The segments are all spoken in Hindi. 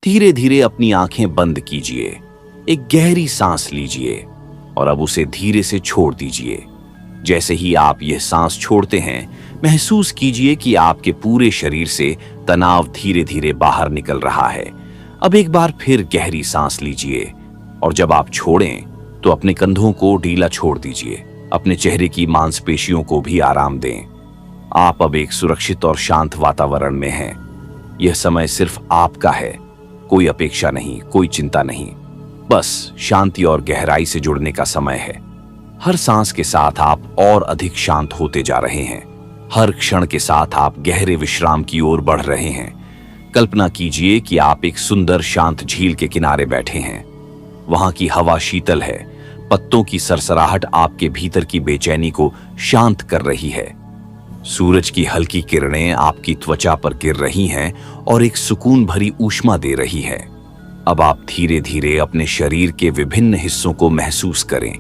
धीरे धीरे अपनी आंखें बंद कीजिए, एक गहरी सांस लीजिए और अब उसे धीरे से छोड़ दीजिए। जैसे ही आप यह सांस छोड़ते हैं, महसूस कीजिए कि आपके पूरे शरीर से तनाव धीरे धीरे बाहर निकल रहा है। अब एक बार फिर गहरी सांस लीजिए और जब आप छोड़ें तो अपने कंधों को ढीला छोड़ दीजिए, अपने चेहरे की मांसपेशियों को भी आराम दें। आप अब एक सुरक्षित और शांत वातावरण में हैं। यह समय सिर्फ आपका है, कोई अपेक्षा नहीं, कोई चिंता नहीं, बस शांति और गहराई से जुड़ने का समय है। हर सांस के साथ आप और अधिक शांत होते जा रहे हैं। हर क्षण के साथ आप गहरे विश्राम की ओर बढ़ रहे हैं। कल्पना कीजिए कि आप एक सुंदर शांत झील के किनारे बैठे हैं। वहां की हवा शीतल है, पत्तों की सरसराहट आपके भीतर की बेचैनी को शांत कर रही है। सूरज की हल्की किरणें आपकी त्वचा पर गिर रही हैं और एक सुकून भरी ऊष्मा दे रही है। अब आप धीरे धीरे अपने शरीर के विभिन्न हिस्सों को महसूस करें।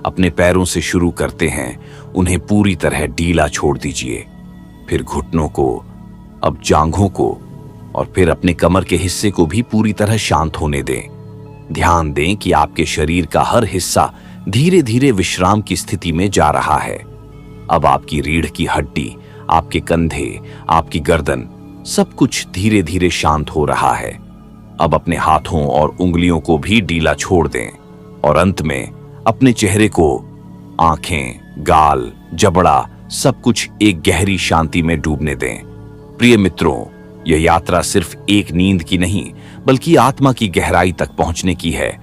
अपने पैरों से शुरू करते हैं, उन्हें पूरी तरह ढीला छोड़ दीजिए, फिर घुटनों को, अब जांघों को और फिर अपने कमर के हिस्से को भी पूरी तरह शांत होने दें। ध्यान दें कि आपके शरीर का हर हिस्सा धीरे धीरे विश्राम की स्थिति में जा रहा है। अब आपकी रीढ़ की हड्डी, आपके कंधे, आपकी गर्दन, सब कुछ धीरे धीरे शांत हो रहा है। अब अपने हाथों और उंगलियों को भी ढीला छोड़ दें और अंत में अपने चेहरे को, आंखें, गाल, जबड़ा, सब कुछ एक गहरी शांति में डूबने दें। प्रिय मित्रों, यह यात्रा सिर्फ एक नींद की नहीं, बल्कि आत्मा की गहराई तक पहुंचने की है।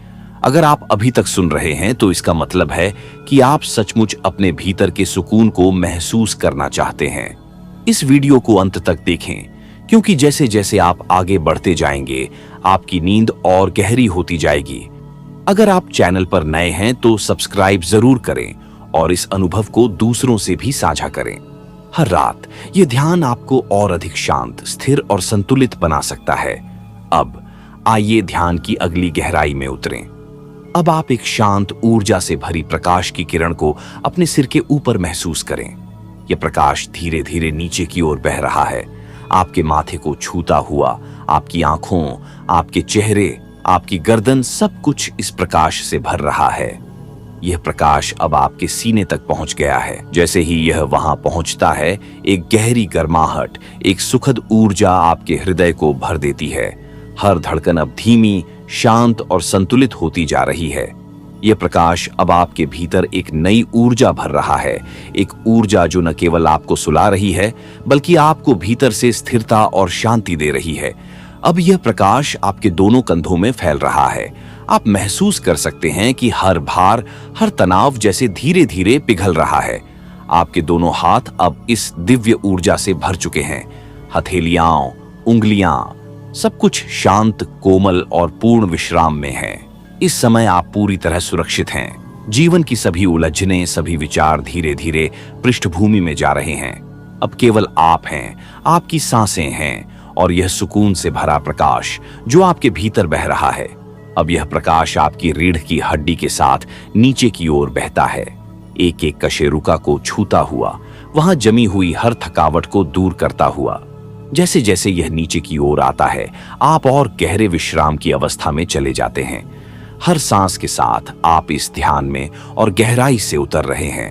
अगर आप अभी तक सुन रहे हैं तो इसका मतलब है कि आप सचमुच अपने भीतर के सुकून को महसूस करना चाहते हैं। इस वीडियो को अंत तक देखें, क्योंकि जैसे जैसे आप आगे बढ़ते जाएंगे, आपकी नींद और गहरी होती जाएगी। अगर आप चैनल पर नए हैं तो सब्सक्राइब जरूर करें और इस अनुभव को दूसरों से भी साझा करें। हर रात ये ध्यान आपको और अधिक शांत, स्थिर और संतुलित बना सकता है। अब आइए ध्यान की अगली गहराई में उतरें। अब आप एक शांत, ऊर्जा से भरी प्रकाश की किरण को अपने सिर के ऊपर महसूस करें। यह प्रकाश धीरे धीरे नीचे की ओर बह रहा है, आपके माथे को छूता हुआ। आपकी आंखों, आपके चेहरे, आपकी गर्दन, सब कुछ इस प्रकाश से भर रहा है। यह प्रकाश अब आपके सीने तक पहुंच गया है। जैसे ही यह वहां पहुंचता है, एक गहरी गर्माहट, एक सुखद ऊर्जा आपके हृदय को भर देती है। हर धड़कन अब धीमी, शांत और संतुलित होती जा रही है। यह प्रकाश अब आपके भीतर एक नई ऊर्जा भर रहा है, एक ऊर्जा जो न केवल आपको सुला रही है, बल्कि आपको भीतर से स्थिरता और शांति दे रही है। अब यह प्रकाश आपके दोनों कंधों में फैल रहा है। आप महसूस कर सकते हैं कि हर भार, हर तनाव जैसे धीरे धीरे पिघल रहा है। आपके दोनों हाथ अब इस दिव्य ऊर्जा से भर चुके हैं। हथेलियां, उंगलियां, सब कुछ शांत, कोमल और पूर्ण विश्राम में है। इस समय आप पूरी तरह सुरक्षित हैं। जीवन की सभी उलझनें, सभी विचार धीरे धीरे पृष्ठभूमि में जा रहे हैं। अब केवल आप हैं, आपकी सांसें हैं और यह सुकून से भरा प्रकाश जो आपके भीतर बह रहा है। अब यह प्रकाश आपकी रीढ़ की हड्डी के साथ नीचे की ओर बहता है, एक एक कशेरुका को छूता हुआ, वहां जमी हुई हर थकावट को दूर करता हुआ। जैसे जैसे यह नीचे की ओर आता है, आप और गहरे विश्राम की अवस्था में चले जाते हैं। हर सांस के साथ आप इस ध्यान में और गहराई से उतर रहे हैं।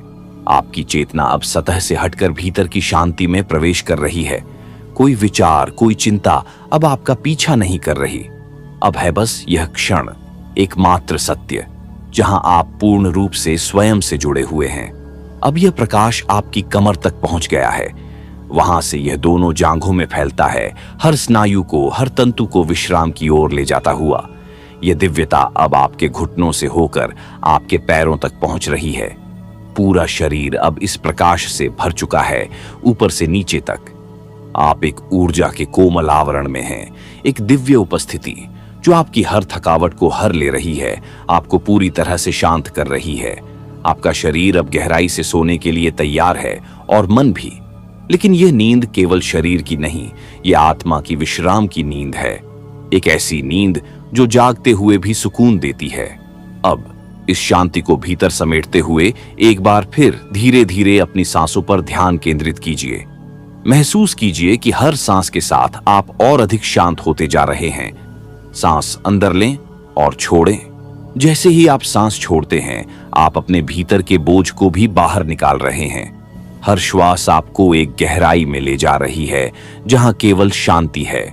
आपकी चेतना अब सतह से हटकर भीतर की शांति में प्रवेश कर रही है। कोई विचार, कोई चिंता अब आपका पीछा नहीं कर रही। अब है बस यह क्षण, एकमात्र सत्य, जहां आप पूर्ण रूप से स्वयं से जुड़े हुए हैं। अब यह प्रकाश आपकी कमर तक पहुंच गया है। वहां से यह दोनों जांघों में फैलता है, हर स्नायु को, हर तंतु को विश्राम की ओर ले जाता हुआ। यह दिव्यता अब आपके घुटनों से होकर आपके पैरों तक पहुंच रही है। पूरा शरीर अब इस प्रकाश से भर चुका है, ऊपर से नीचे तक। आप एक ऊर्जा के कोमल आवरण में हैं, एक दिव्य उपस्थिति जो आपकी हर थकावट को हर ले रही है, आपको पूरी तरह से शांत कर रही है। आपका शरीर अब गहराई से सोने के लिए तैयार है और मन भी। लेकिन यह नींद केवल शरीर की नहीं, यह आत्मा की विश्राम की नींद है। एक ऐसी नींद जो जागते हुए भी सुकून देती है। अब इस शांति को भीतर समेटते हुए एक बार फिर धीरे धीरे अपनी सांसों पर ध्यान केंद्रित कीजिए। महसूस कीजिए कि हर सांस के साथ आप और अधिक शांत होते जा रहे हैं। सांस अंदर लें और छोड़ें। जैसे ही आप सांस छोड़ते हैं, आप अपने भीतर के बोझ को भी बाहर निकाल रहे हैं। हर श्वास आपको एक गहराई में ले जा रही है जहां केवल शांति है।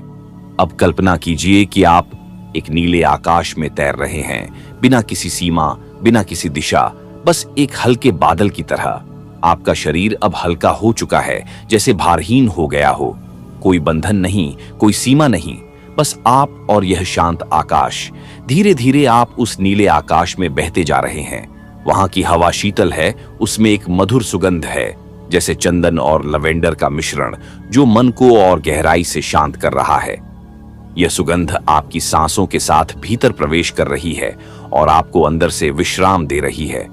अब कल्पना कीजिए कि आप एक नीले आकाश में तैर रहे हैं, बिना किसी सीमा, बिना किसी दिशा, बस एक हल्के बादल की तरह। आपका शरीर अब हल्का हो चुका है, जैसे भारहीन हो गया हो। कोई बंधन नहीं, कोई सीमा नहीं, बस आप और यह शांत आकाश। धीरे धीरे आप उस नीले आकाश में बहते जा रहे हैं। वहां की हवा शीतल है, उसमें एक मधुर सुगंध है, जैसे चंदन और लवेंडर का मिश्रण, जो मन को और गहराई से शांत कर रहा है। यह सुगंध आपकी सांसों के साथ भीतर प्रवेश कर रही है और आपको अंदर से विश्राम दे रही है।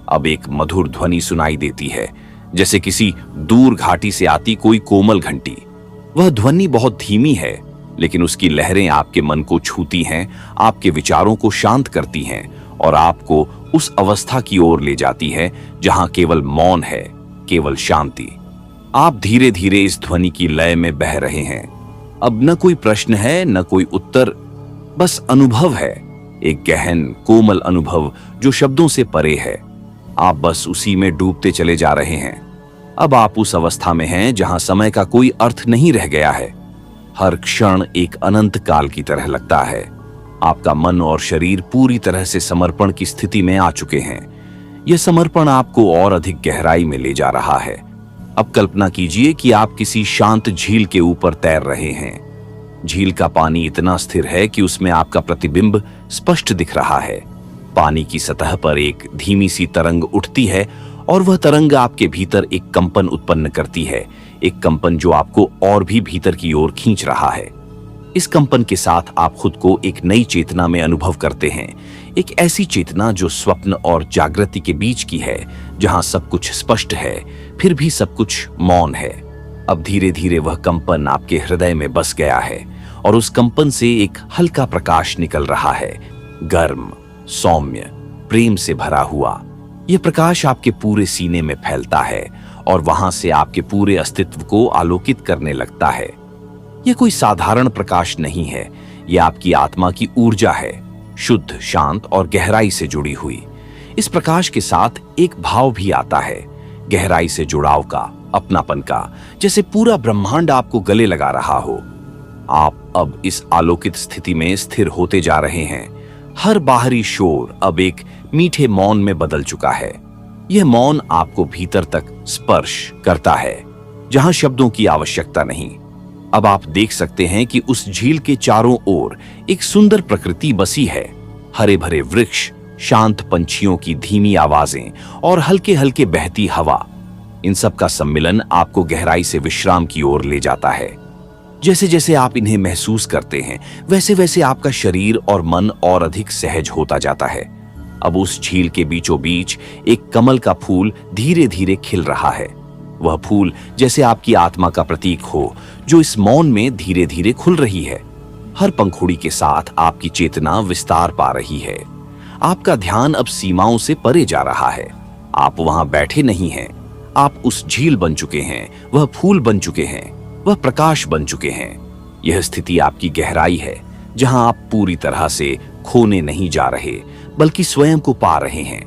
अब एक मधुर ध्वनि सुनाई देती है, जैसे किसी दूर घाटी से आती कोई कोमल घंटी। वह ध्वनि बहुत धीमी है, लेकिन उसकी लहरें आपके मन को छूती हैं, आपके विचारों को शांत करती हैं और आपको उस अवस्था की ओर ले जाती है जहां केवल मौन है, केवल शांति। आप धीरे धीरे इस ध्वनि की लय में बह रहे हैं। अब न कोई प्रश्न है, न कोई उत्तर, बस अनुभव है, एक गहन कोमल अनुभव जो शब्दों से परे है। आप बस उसी में डूबते चले जा रहे हैं। अब आप उस अवस्था में हैं जहां समय का कोई अर्थ नहीं रह गया है। हर क्षण एक अनंत काल की तरह लगता है। आपका मन और शरीर पूरी तरह से समर्पण की स्थिति में आ चुके हैं। यह समर्पण आपको और अधिक गहराई में ले जा रहा है। अब कल्पना कीजिए कि आप किसी शांत झील के ऊपर तैर रहे हैं। झील का पानी इतना स्थिर है कि उसमें आपका प्रतिबिंब स्पष्ट दिख रहा है। पानी की सतह पर एक धीमी सी तरंग उठती है और वह तरंग आपके भीतर एक कंपन उत्पन्न करती है, एक कंपन जो आपको और भी भीतर की ओर खींच रहा है। इस कंपन के साथ आप खुद को एक नई चेतना में अनुभव करते हैं, एक ऐसी चेतना जो स्वप्न और जागृति के बीच की है, जहां सब कुछ स्पष्ट है फिर भी सब कुछ मौन है। अब धीरे धीरे वह कंपन आपके हृदय में बस गया है और उस कंपन से एक हल्का प्रकाश निकल रहा है, गर्म, सौम्य, प्रेम से भरा हुआ। यह प्रकाश आपके पूरे सीने में फैलता है और वहां से आपके पूरे अस्तित्व को आलोकित करने लगता है। यह कोई साधारण प्रकाश नहीं है, यह आपकी आत्मा की ऊर्जा है, शुद्ध, शांत और गहराई से जुड़ी हुई। इस प्रकाश के साथ एक भाव भी आता है, गहराई से जुड़ाव का, अपनापन का, जैसे पूरा ब्रह्मांड आपको गले लगा रहा हो। आप अब इस आलोकित स्थिति में स्थिर होते जा रहे हैं। हर बाहरी शोर अब एक मीठे मौन में बदल चुका है। यह मौन आपको भीतर तक स्पर्श करता है, जहां शब्दों की आवश्यकता नहीं। अब आप देख सकते हैं कि उस झील के चारों ओर एक सुंदर प्रकृति बसी है। हरे भरे वृक्ष, शांत पंछियों की धीमी आवाजें और हल्के हल्के बहती हवा, इन सब का सम्मिलन आपको गहराई से विश्राम की ओर ले जाता है। जैसे जैसे आप इन्हें महसूस करते हैं, वैसे वैसे आपका शरीर और मन और अधिक सहज होता जाता है। अब उस झील के बीचों बीच एक कमल का फूल धीरे धीरे खिल रहा है। वह फूल जैसे आपकी आत्मा का प्रतीक हो, जो इस मौन में धीरे धीरे खुल रही है। हर पंखुड़ी के साथ आपकी चेतना विस्तार पा रही है। आपका ध्यान अब सीमाओं से परे जा रहा है। आप वहां बैठे नहीं हैं, आप उस झील बन चुके हैं, वह फूल बन चुके हैं, वह प्रकाश बन चुके हैं। यह स्थिति आपकी गहराई है, जहां आप पूरी तरह से खोने नहीं जा रहे, बल्कि स्वयं को पा रहे हैं।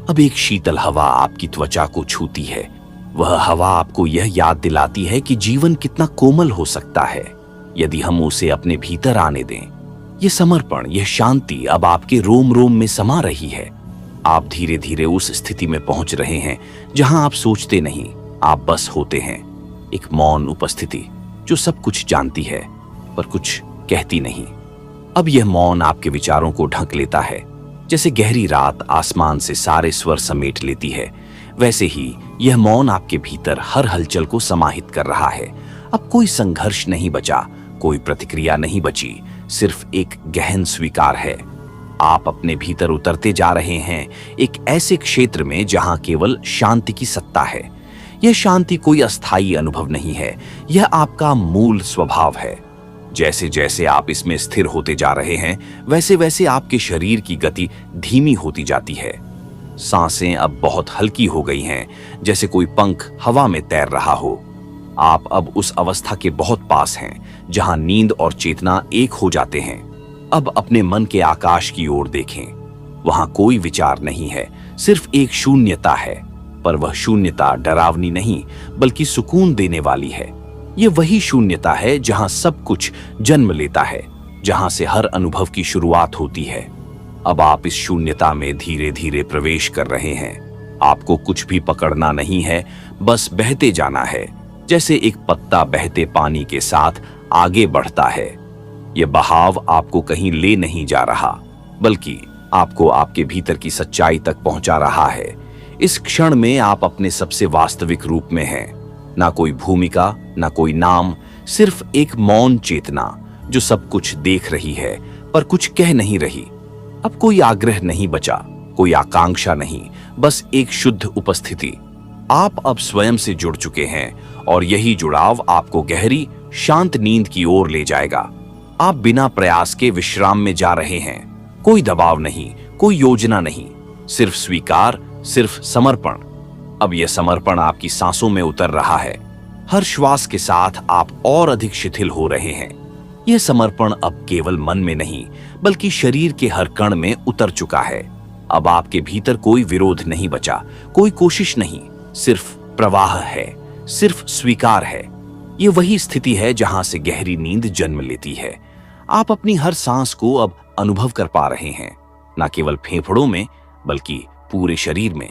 अब एक शीतल हवा आपकी त्वचा को छूती है। वह हवा आपको यह याद दिलाती है कि जीवन कितना कोमल हो सकता है, यदि हम उसे अपने भीतर आने दें। यह समर्पण, यह शांति अब आपके रोम रोम में समा रही है। आप धीरे धीरे उस स्थिति में पहुंच रहे हैं जहां आप सोचते नहीं, आप बस होते हैं। एक मौन उपस्थिति जो सब कुछ जानती है पर कुछ कहती नहीं। अब यह मौन आपके विचारों को ढक लेता है। जैसे गहरी रात आसमान से सारे स्वर समेट लेती है, वैसे ही यह मौन आपके भीतर हर हलचल को समाहित कर रहा है। अब कोई संघर्ष नहीं बचा, कोई प्रतिक्रिया नहीं बची, सिर्फ एक गहन स्वीकार है। आप अपने भीतर उतरते जा रहे हैं, एक ऐसे क्षेत्र में जहां केवल शांति की सत्ता है। यह शांति कोई अस्थायी अनुभव नहीं है, यह आपका मूल स्वभाव है। जैसे जैसे आप इसमें स्थिर होते जा रहे हैं, वैसे वैसे आपके शरीर की गति धीमी होती जाती है। सांसें अब बहुत हल्की हो गई हैं, जैसे कोई पंख हवा में तैर रहा हो। आप अब उस अवस्था के बहुत पास हैं, जहां नींद और चेतना एक हो जाते हैं। अब अपने मन के आकाश की ओर देखें। वहां कोई विचार नहीं है, सिर्फ एक शून्यता है। पर वह शून्यता डरावनी नहीं, बल्कि सुकून देने वाली है। यह वही शून्यता है जहां सब कुछ जन्म लेता है, जहां से हर अनुभव की शुरुआत होती है। अब आप इस शून्यता में धीरे धीरे प्रवेश कर रहे हैं। आपको कुछ भी पकड़ना नहीं है, बस बहते जाना है, जैसे एक पत्ता बहते पानी के साथ आगे बढ़ता है। यह बहाव आपको कहीं ले नहीं जा रहा, बल्कि आपको आपके भीतर की सच्चाई तक पहुंचा रहा है। इस क्षण में आप अपने सबसे वास्तविक रूप में हैं। ना कोई भूमिका, ना कोई नाम, सिर्फ एक मौन चेतना जो सब कुछ देख रही है पर कुछ कह नहीं रही। अब कोई आग्रह नहीं बचा, कोई आकांक्षा नहीं, बस एक शुद्ध उपस्थिति। आप अब स्वयं से जुड़ चुके हैं और यही जुड़ाव आपको गहरी शांत नींद की ओर ले जाएगा। आप बिना प्रयास के विश्राम में जा रहे हैं। कोई दबाव नहीं, कोई योजना नहीं, सिर्फ स्वीकार, सिर्फ समर्पण। अब यह समर्पण आपकी सांसों में उतर रहा है। हर श्वास के साथ आप और अधिक शिथिल हो रहे हैं। यह समर्पण अब केवल मन में नहीं, बल्कि शरीर के हर कण में उतर चुका है। अब आपके भीतर कोई विरोध नहीं बचा, कोई कोशिश नहीं, सिर्फ प्रवाह है, सिर्फ स्वीकार है। यह वही स्थिति है जहां से गहरी नींद जन्म लेती है। आप अपनी हर सांस को अब अनुभव कर पा रहे हैं, न केवल फेफड़ों में, बल्कि पूरे शरीर में।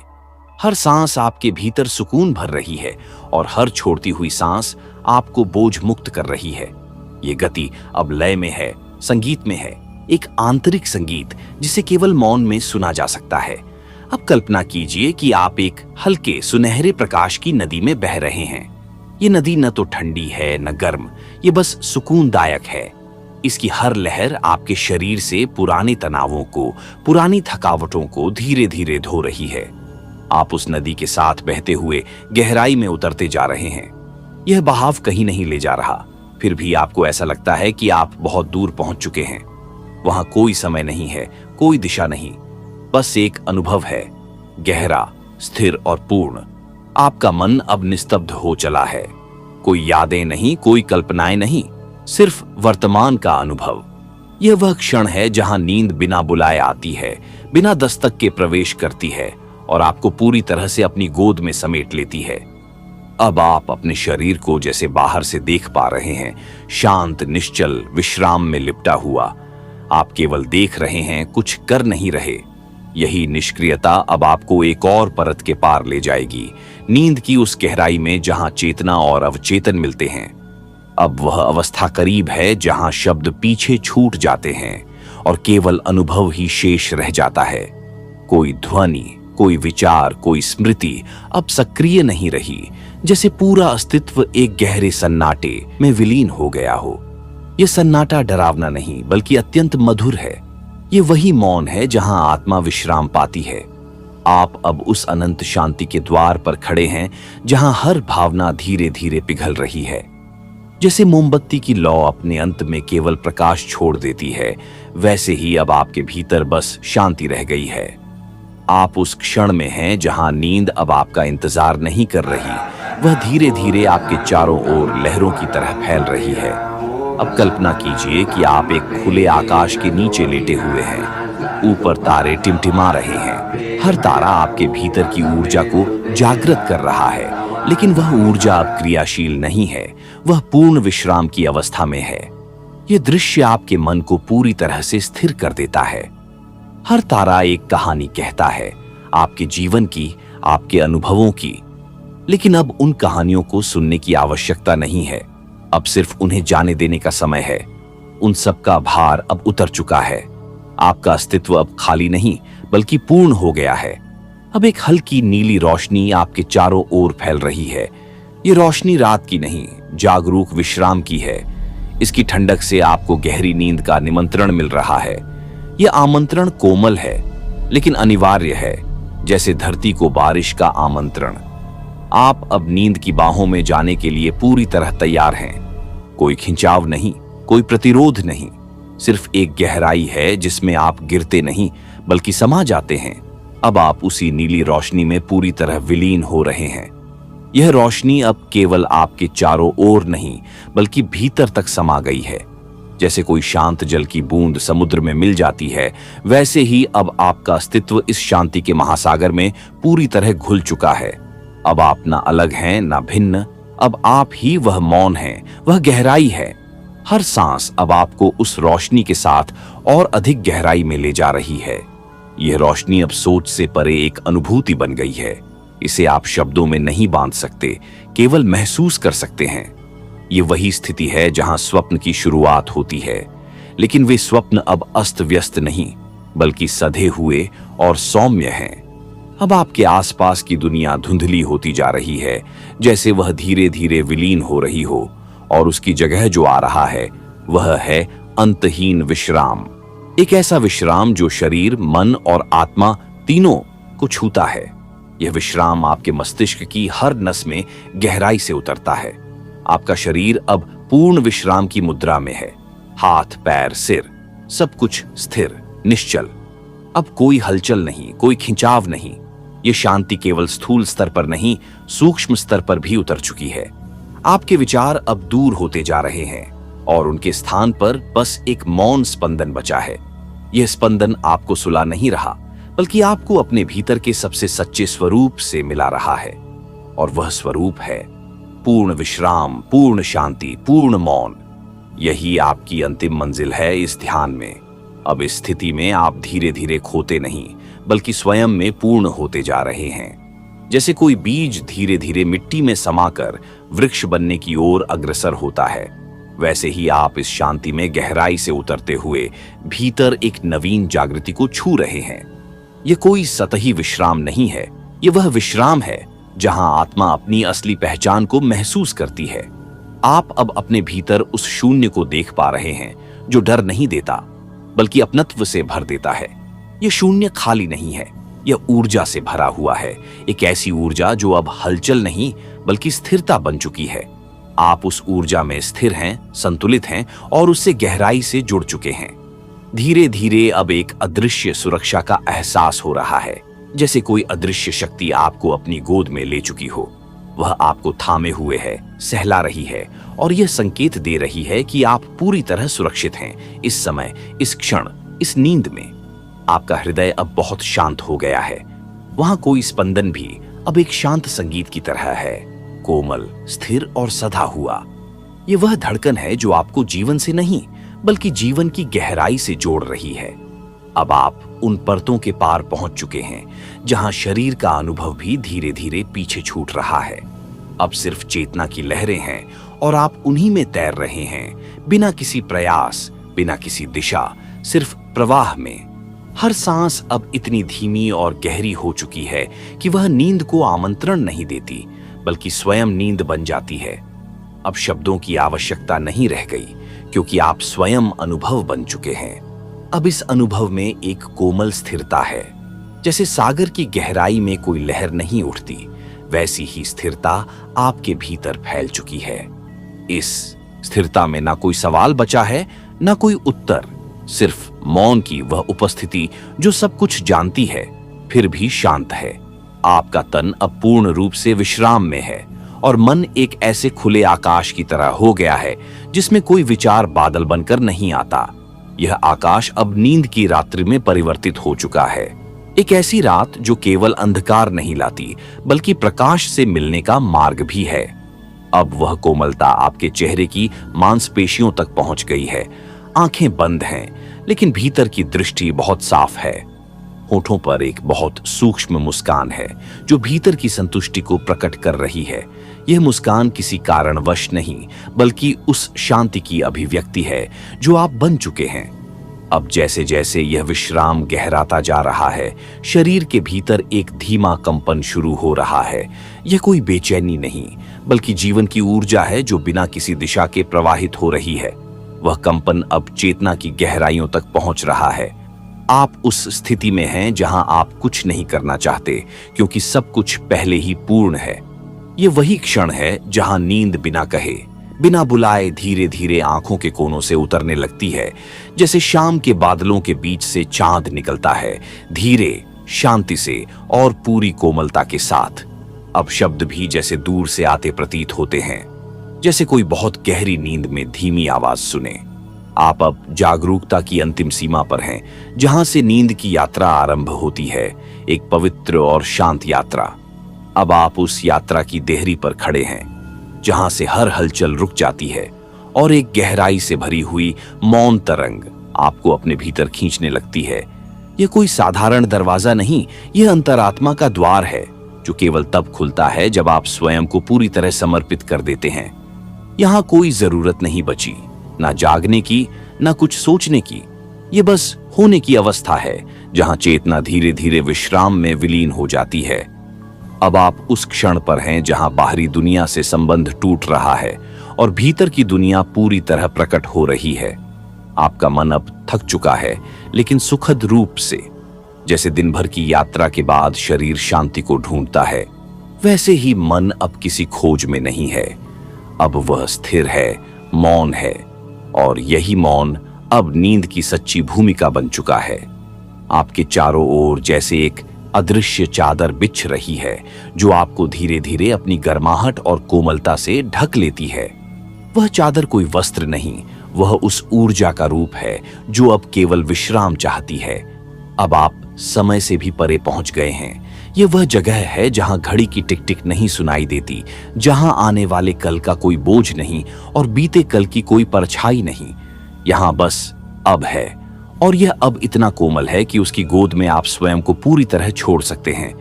हर सांस आपके भीतर सुकून भर रही है और हर छोड़ती हुई सांस आपको बोझ मुक्त कर रही है। ये गति अब लय में है, संगीत में है, एक आंतरिक संगीत जिसे केवल मौन में सुना जा सकता है। अब कल्पना कीजिए कि आप एक हल्के सुनहरे प्रकाश की नदी में बह रहे हैं। ये नदी न तो ठंडी है न गर्म, ये बस सुकूनदायक है। इसकी हर लहर आपके शरीर से पुराने तनावों को, पुरानी थकावटों को धीरे धीरे धो रही है। आप उस नदी के साथ बहते हुए गहराई में उतरते जा रहे हैं। यह बहाव कहीं नहीं ले जा रहा, फिर भी आपको ऐसा लगता है कि आप बहुत दूर पहुंच चुके हैं। वहां कोई समय नहीं है, कोई दिशा नहीं, बस एक अनुभव है, गहरा, स्थिर और पूर्ण। आपका मन अब निस्तब्ध हो चला है। कोई यादें नहीं, कोई कल्पनाएं नहीं, सिर्फ वर्तमान का अनुभव। यह वह क्षण है जहां नींद बिना बुलाए आती है, बिना दस्तक के प्रवेश करती है और आपको पूरी तरह से अपनी गोद में समेट लेती है। अब आप अपने शरीर को जैसे बाहर से देख पा रहे हैं, शांत, निश्चल, विश्राम में लिपटा हुआ। आप केवल देख रहे हैं, कुछ कर नहीं रहे। यही निष्क्रियता अब आपको एक और परत के पार ले जाएगी, नींद की उस गहराई में जहां चेतना और अवचेतन मिलते हैं। अब वह अवस्था करीब है जहां शब्द पीछे छूट जाते हैं और केवल अनुभव ही शेष रह जाता है। कोई ध्वनि, कोई विचार, कोई स्मृति अब सक्रिय नहीं रही, जैसे पूरा अस्तित्व एक गहरे सन्नाटे में विलीन हो गया हो। यह सन्नाटा डरावना नहीं, बल्कि अत्यंत मधुर है। यह वही मौन है जहां आत्मा विश्राम पाती है। आप अब उस अनंत शांति के द्वार पर खड़े हैं जहां हर भावना धीरे धीरे पिघल रही है। जैसे मोमबत्ती की लौ अपने अंत में केवल प्रकाश छोड़ देती है, वैसे ही अब आपके भीतर बस शांति रह गई है। आप उस क्षण में हैं जहां नींद अब आपका इंतजार नहीं कर रही, वह धीरे धीरे आपके चारों ओर लहरों की तरह फैल रही है। अब कल्पना कीजिए कि आप एक खुले आकाश के नीचे लेटे हुए हैं। ऊपर तारे टिमटिमा रहे हैं। हर तारा आपके भीतर की ऊर्जा को जागृत कर रहा है, लेकिन वह ऊर्जा अब क्रियाशील नहीं है, वह पूर्ण विश्राम की अवस्था में है। यह दृश्य आपके मन को पूरी तरह से स्थिर कर देता है। हर तारा एक कहानी कहता है, आपके जीवन की, आपके अनुभवों की। लेकिन अब उन कहानियों को सुनने की आवश्यकता नहीं है, अब सिर्फ उन्हें जाने देने का समय है। उन सब का भार अब उतर चुका है। आपका अस्तित्व अब खाली नहीं, बल्कि पूर्ण हो गया है। अब एक हल्की नीली रोशनी आपके चारों ओर फैल रही है। ये रोशनी रात की नहीं, जागरूक विश्राम की है। इसकी ठंडक से आपको गहरी नींद का निमंत्रण मिल रहा है। यह आमंत्रण कोमल है, लेकिन अनिवार्य है, जैसे धरती को बारिश का आमंत्रण। आप अब नींद की बाहों में जाने के लिए पूरी तरह तैयार हैं। कोई खिंचाव नहीं, कोई प्रतिरोध नहीं, सिर्फ एक गहराई है जिसमें आप गिरते नहीं, बल्कि समा जाते हैं। अब आप उसी नीली रोशनी में पूरी तरह विलीन हो रहे हैं। यह रोशनी अब केवल आपके चारों ओर नहीं, बल्कि भीतर तक समा गई है। जैसे कोई शांत जल की बूंद समुद्र में मिल जाती है, वैसे ही अब आपका अस्तित्व इस शांति के महासागर में पूरी तरह घुल चुका है। अब आप ना अलग हैं ना भिन्न, अब आप ही वह मौन हैं, वह गहराई है। हर सांस अब आपको उस रोशनी के साथ और अधिक गहराई में ले जा रही है। यह रोशनी अब सोच से परे एक अनुभूति बन गई है। इसे आप शब्दों में नहीं बांध सकते, केवल महसूस कर सकते हैं। ये वही स्थिति है जहां स्वप्न की शुरुआत होती है, लेकिन वे स्वप्न अब अस्त व्यस्त नहीं, बल्कि सधे हुए और सौम्य हैं। अब आपके आसपास की दुनिया धुंधली होती जा रही है, जैसे वह धीरे धीरे विलीन हो रही हो, और उसकी जगह जो आ रहा है वह है अंतहीन विश्राम। एक ऐसा विश्राम जो शरीर, मन और आत्मा तीनों को छूता है। यह विश्राम आपके मस्तिष्क की हर नस में गहराई से उतरता है। आपका शरीर अब पूर्ण विश्राम की मुद्रा में है। हाथ, पैर, सिर, सब कुछ स्थिर, निश्चल। अब कोई हलचल नहीं, कोई खिंचाव नहीं। ये शांति केवल स्थूल स्तर पर नहीं, सूक्ष्म स्तर पर भी उतर चुकी है। आपके विचार अब दूर होते जा रहे हैं और उनके स्थान पर बस एक मौन स्पंदन बचा है। यह स्पंदन आपको सुला नहीं रहा, बल्कि आपको अपने भीतर के सबसे सच्चे स्वरूप से मिला रहा है। और वह स्वरूप है पूर्ण विश्राम, पूर्ण शांति, पूर्ण मौन। यही आपकी अंतिम मंजिल है इस ध्यान में। अब इस स्थिति में आप धीरे धीरे खोते नहीं, बल्कि स्वयं में पूर्ण होते जा रहे हैं। जैसे कोई बीज धीरे धीरे मिट्टी में समाकर वृक्ष बनने की ओर अग्रसर होता है, वैसे ही आप इस शांति में गहराई से उतरते हुए भीतर एक नवीन जागृति को छू रहे हैं। यह कोई सतही विश्राम नहीं है, यह वह विश्राम है जहां आत्मा अपनी असली पहचान को महसूस करती है। आप अब अपने भीतर उस शून्य को देख पा रहे हैं जो डर नहीं देता, बल्कि अपनत्व से भर देता है। यह शून्य खाली नहीं है, यह ऊर्जा से भरा हुआ है। एक ऐसी ऊर्जा जो अब हलचल नहीं, बल्कि स्थिरता बन चुकी है। आप उस ऊर्जा में स्थिर हैं, संतुलित हैं और उससे गहराई से जुड़ चुके हैं। धीरे धीरे अब एक अदृश्य सुरक्षा का एहसास हो रहा है, जैसे कोई अदृश्य शक्ति आपको अपनी गोद में ले चुकी हो। वह आपको थामे हुए है, सहला रही है और यह संकेत दे रही है कि आप पूरी तरह सुरक्षित हैं। इस समय, इस क्षण, इस नींद में आपका हृदय अब बहुत शांत हो गया है। वहां कोई स्पंदन भी अब एक शांत संगीत की तरह है, कोमल, स्थिर और सधा हुआ। यह वह धड़कन है जो आपको जीवन से नहीं, बल्कि जीवन की गहराई से जोड़ रही है। अब आप उन परतों के पार पहुंच चुके हैं जहां शरीर का अनुभव भी धीरे धीरे पीछे छूट रहा है। अब सिर्फ चेतना की लहरें हैं और आप उन्हीं में तैर रहे हैं, बिना किसी प्रयास, बिना किसी दिशा, सिर्फ प्रवाह में। हर सांस अब इतनी धीमी और गहरी हो चुकी है कि वह नींद को आमंत्रण नहीं देती, बल्कि स्वयं नींद बन जाती है। अब शब्दों की आवश्यकता नहीं रह गई, क्योंकि आप स्वयं अनुभव बन चुके हैं। अब इस अनुभव में एक कोमल स्थिरता है। जैसे सागर की गहराई में कोई लहर नहीं उठती, वैसी ही स्थिरता आपके भीतर फैल चुकी है। इस स्थिरता में ना कोई सवाल बचा है, ना कोई उत्तर, सिर्फ मौन की वह उपस्थिति जो सब कुछ जानती है, फिर भी शांत है। आपका तन अब पूर्ण रूप से विश्राम में है और मन एक ऐसे खुले आकाश की तरह हो गया है जिसमें कोई विचार बादल बनकर नहीं आता। यह आकाश अब नींद की रात्रि में परिवर्तित हो चुका है। एक ऐसी रात जो केवल अंधकार नहीं लाती, बल्कि प्रकाश से मिलने का मार्ग भी है। अब वह कोमलता आपके चेहरे की मांसपेशियों तक पहुंच गई है। आंखें बंद हैं, लेकिन भीतर की दृष्टि बहुत साफ है। होठों पर एक बहुत सूक्ष्म मुस्कान है जो भीतर की संतुष्टि को प्रकट कर रही है। यह मुस्कान किसी कारणवश नहीं, बल्कि उस शांति की अभिव्यक्ति है जो आप बन चुके हैं। अब जैसे जैसे यह विश्राम गहराता जा रहा है, शरीर के भीतर एक धीमा कंपन शुरू हो रहा है। यह कोई बेचैनी नहीं, बल्कि जीवन की ऊर्जा है जो बिना किसी दिशा के प्रवाहित हो रही है। वह कंपन अब चेतना की गहराइयों तक पहुंच रहा है। आप उस स्थिति में हैं जहां आप कुछ नहीं करना चाहते, क्योंकि सब कुछ पहले ही पूर्ण है। यह वही क्षण है जहां नींद बिना कहे, बिना बुलाए धीरे धीरे आंखों के कोनों से उतरने लगती है। जैसे शाम के बादलों के बीच से चांद निकलता है, धीरे, शांति से और पूरी कोमलता के साथ। अब शब्द भी जैसे दूर से आते प्रतीत होते हैं, जैसे कोई बहुत गहरी नींद में धीमी आवाज सुने। आप अब जागरूकता की अंतिम सीमा पर हैं, जहां से नींद की यात्रा आरंभ होती है, एक पवित्र और शांत यात्रा। अब आप उस यात्रा की देहरी पर खड़े हैं, जहां से हर हलचल रुक जाती है और एक गहराई से भरी हुई मौन तरंग आपको अपने भीतर खींचने लगती है। यह कोई साधारण दरवाजा नहीं, यह अंतरात्मा का द्वार है, जो केवल तब खुलता है जब आप स्वयं को पूरी तरह समर्पित कर देते हैं। यहां कोई जरूरत नहीं बची, ना जागने की, ना कुछ सोचने की। ये बस होने की अवस्था है, जहां चेतना धीरे धीरे विश्राम में विलीन हो जाती है। अब आप उस क्षण पर हैं जहां बाहरी दुनिया से संबंध टूट रहा है और भीतर की दुनिया पूरी तरह प्रकट हो रही है। आपका मन अब थक चुका है, लेकिन सुखद रूप से। जैसे दिन भर की यात्रा के बाद शरीर शांति को ढूंढता है, वैसे ही मन अब किसी खोज में नहीं है। अब वह स्थिर है, मौन है, और यही मौन अब नींद की सच्ची भूमिका बन चुका है। आपके चारों ओर जैसे एक अदृश्य चादर बिछ रही है, जो आपको धीरे धीरे अपनी गर्माहट और कोमलता से ढक लेती है। वह चादर कोई वस्त्र नहीं, वह उस ऊर्जा का रूप है जो अब केवल विश्राम चाहती है। अब आप समय से भी परे पहुंच गए हैं। यह वह जगह है जहां घड़ी की टिक टिक नहीं सुनाई देती, जहां आने वाले कल का कोई बोझ नहीं और बीते कल की कोई परछाई नहीं। यहां बस अब है, और यह अब इतना कोमल है कि उसकी गोद में आप स्वयं को पूरी तरह छोड़ सकते हैं।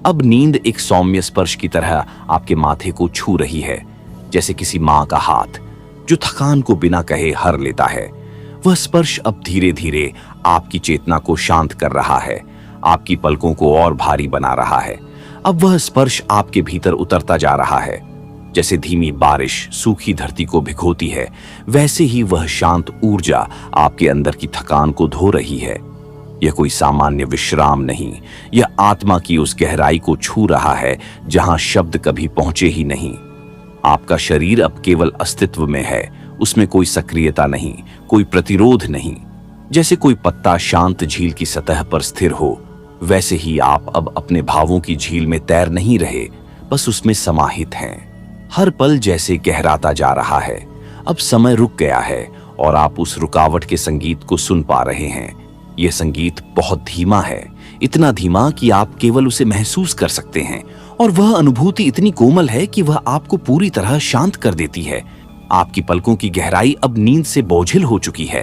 अब नींद एक सौम्य स्पर्श की तरह आपके माथे को छू रही है, जैसे किसी मां का हाथ जो थकान को बिना कहे हर लेता है। वह स्पर्श अब धीरे धीरे आपकी चेतना को शांत कर रहा है, आपकी पलकों को और भारी बना रहा है। अब वह स्पर्श आपके भीतर उतरता जा रहा है, जैसे धीमी बारिश सूखी धरती को भिगोती है। वैसे ही वह शांत ऊर्जा आपके अंदर की थकान को धो रही है। यह कोई सामान्य विश्राम नहीं, यह आत्मा की उस गहराई को छू रहा है जहां शब्द कभी पहुंचे ही नहीं। आपका शरीर अब केवल अस्तित्व में है, उसमें कोई सक्रियता नहीं, कोई प्रतिरोध नहीं। जैसे कोई पत्ता शांत झील की सतह पर स्थिर हो, वैसे ही आप अब अपने भावों की झील में तैर नहीं रहे, बस उसमें समाहित हैं। हर पल जैसे गहराता जा रहा है। अब समय रुक गया है और आप उस रुकावट के संगीत को सुन पा रहे हैं। यह संगीत बहुत धीमा है, इतना धीमा कि आप केवल उसे महसूस कर सकते हैं, और वह अनुभूति इतनी कोमल है कि वह आपको पूरी तरह शांत कर देती है। आपकी पलकों की गहराई अब नींद से बोझिल हो चुकी है।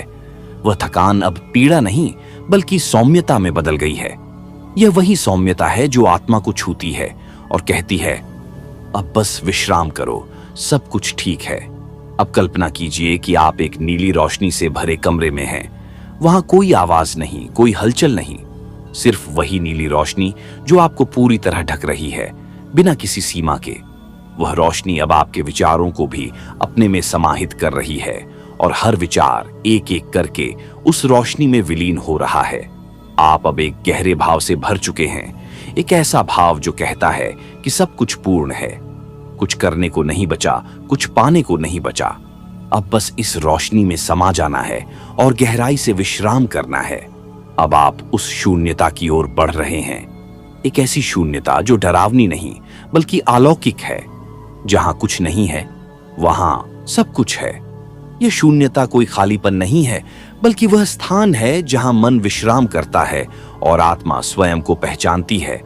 वह थकान अब पीड़ा नहीं, बल्कि सौम्यता में बदल गई है। यह वही सौम्यता है जो आत्मा को छूती है और कहती है, अब बस विश्राम करो, सब कुछ ठीक है। अब कल्पना कीजिए कि आप एक नीली रोशनी से भरे कमरे में हैं। वहां कोई आवाज नहीं, कोई हलचल नहीं, सिर्फ वही नीली रोशनी जो आपको पूरी तरह ढक रही है, बिना किसी सीमा के। वह रोशनी अब आपके विचारों को भी अपने में समाहित कर रही है, और हर विचार एक एक करके उस रोशनी में विलीन हो रहा है। आप अब एक गहरे भाव से भर चुके हैं, एक ऐसा भाव जो कहता है कि सब कुछ पूर्ण है, कुछ करने को नहीं बचा, कुछ पाने को नहीं बचा। अब बस इस रोशनी में समा जाना है और गहराई से विश्राम करना है। अब आप उस शून्यता की ओर बढ़ रहे हैं, एक ऐसी शून्यता जो डरावनी नहीं बल्कि अलौकिक है। जहां कुछ नहीं है वहां सब कुछ है। यह शून्यता कोई खालीपन नहीं है, बल्कि वह स्थान है जहां मन विश्राम करता है और आत्मा स्वयं को पहचानती है।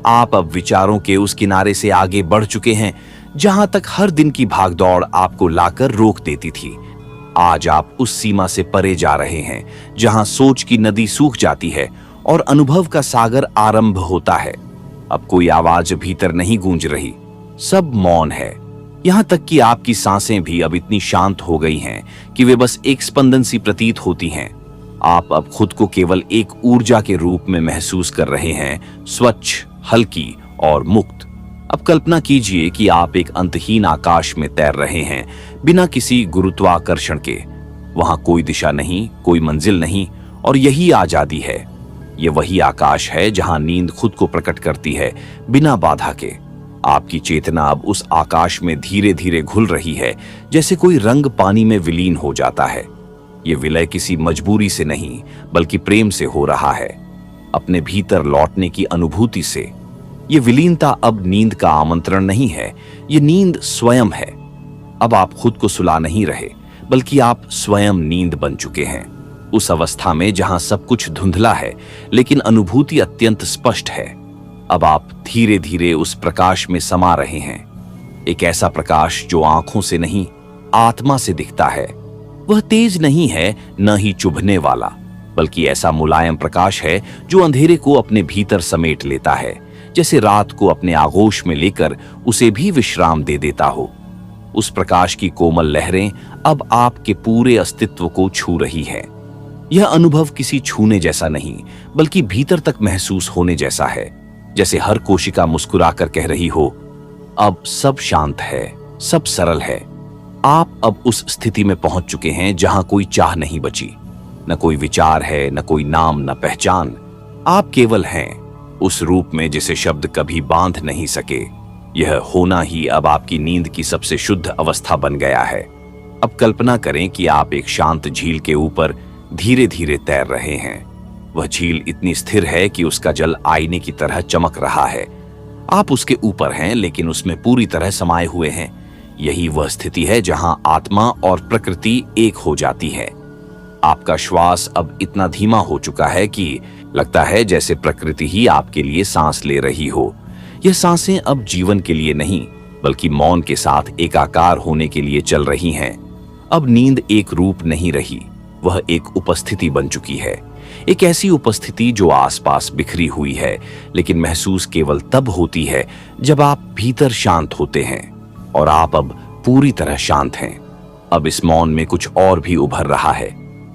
आप अब विचारों के उस किनारे से आगे बढ़ चुके हैं जहां तक हर दिन की भागदौड़ आपको लाकर रोक देती थी। आज आप उस सीमा से परे जा रहे हैं जहां सोच की नदी सूख जाती है और अनुभव का सागर आरंभ होता है। अब कोई आवाज भीतर नहीं गूंज रही, सब मौन है। यहां तक कि आपकी सांसें भी अब इतनी शांत हो गई हैं कि वे बस एक स्पंदन सी प्रतीत होती हैं। आप अब खुद को केवल एक ऊर्जा के रूप में महसूस कर रहे हैं, स्वच्छ, हल्की और मुक्त। अब कल्पना कीजिए कि आप एक अंतहीन आकाश में तैर रहे हैं, बिना किसी गुरुत्वाकर्षण के। वहां कोई दिशा नहीं, कोई मंजिल नहीं, और यही आजादी है। यह वही आकाश है जहां नींद खुद को प्रकट करती है, बिना बाधा के। आपकी चेतना अब उस आकाश में धीरे धीरे घुल रही है, जैसे कोई रंग पानी में विलीन हो जाता है। यह विलय किसी मजबूरी से नहीं, बल्कि प्रेम से हो रहा है, अपने भीतर लौटने की अनुभूति से। यह विलीनता अब नींद का आमंत्रण नहीं है, यह नींद स्वयं है। अब आप खुद को सुला नहीं रहे, बल्कि आप स्वयं नींद बन चुके हैं। उस अवस्था में जहां सब कुछ धुंधला है लेकिन अनुभूति अत्यंत स्पष्ट है। अब आप धीरे धीरे उस प्रकाश में समा रहे हैं, एक ऐसा प्रकाश जो आंखों से नहीं आत्मा से दिखता है। वह तेज नहीं है, न ही चुभने वाला, बल्कि ऐसा मुलायम प्रकाश है जो अंधेरे को अपने भीतर समेट लेता है, जैसे रात को अपने आगोश में लेकर उसे भी विश्राम दे देता हो। उस प्रकाश की कोमल लहरें अब आपके पूरे अस्तित्व को छू रही हैं। यह अनुभव किसी छूने जैसा नहीं, बल्कि भीतर तक महसूस होने जैसा है, जैसे हर कोशिका मुस्कुराकर कह रही हो, अब सब शांत है, सब सरल है। आप अब उस स्थिति में पहुंच चुके हैं जहां कोई चाह नहीं बची, न कोई विचार है, न कोई नाम, न पहचान। आप केवल हैं, उस रूप में जिसे शब्द कभी बांध नहीं सके। यह होना ही अब आपकी नींद की सबसे शुद्ध अवस्था बन गया है। अब कल्पना करें कि आप एक शांत झील के ऊपर धीरे धीरे तैर रहे हैं। वह झील इतनी स्थिर है कि उसका जल आईने की तरह चमक रहा है। आप उसके ऊपर हैं, लेकिन उसमें पूरी तरह समाये हुए हैं। यही वह स्थिति है जहां आत्मा और प्रकृति एक हो जाती है। आपका श्वास अब इतना धीमा हो चुका है कि लगता है जैसे प्रकृति ही आपके लिए सांस ले रही हो। यह सांसें अब जीवन के लिए नहीं, बल्कि मौन के साथ एकाकार होने के लिए चल रही हैं। अब नींद एक रूप नहीं रही, वह एक उपस्थिति बन चुकी है। एक ऐसी उपस्थिति जो आसपास बिखरी हुई है, लेकिन महसूस केवल तब होती है जब आप भीतर शांत होते हैं। और आप अब पूरी तरह शांत हैं। अब इस मौन में कुछ और भी उभर रहा है,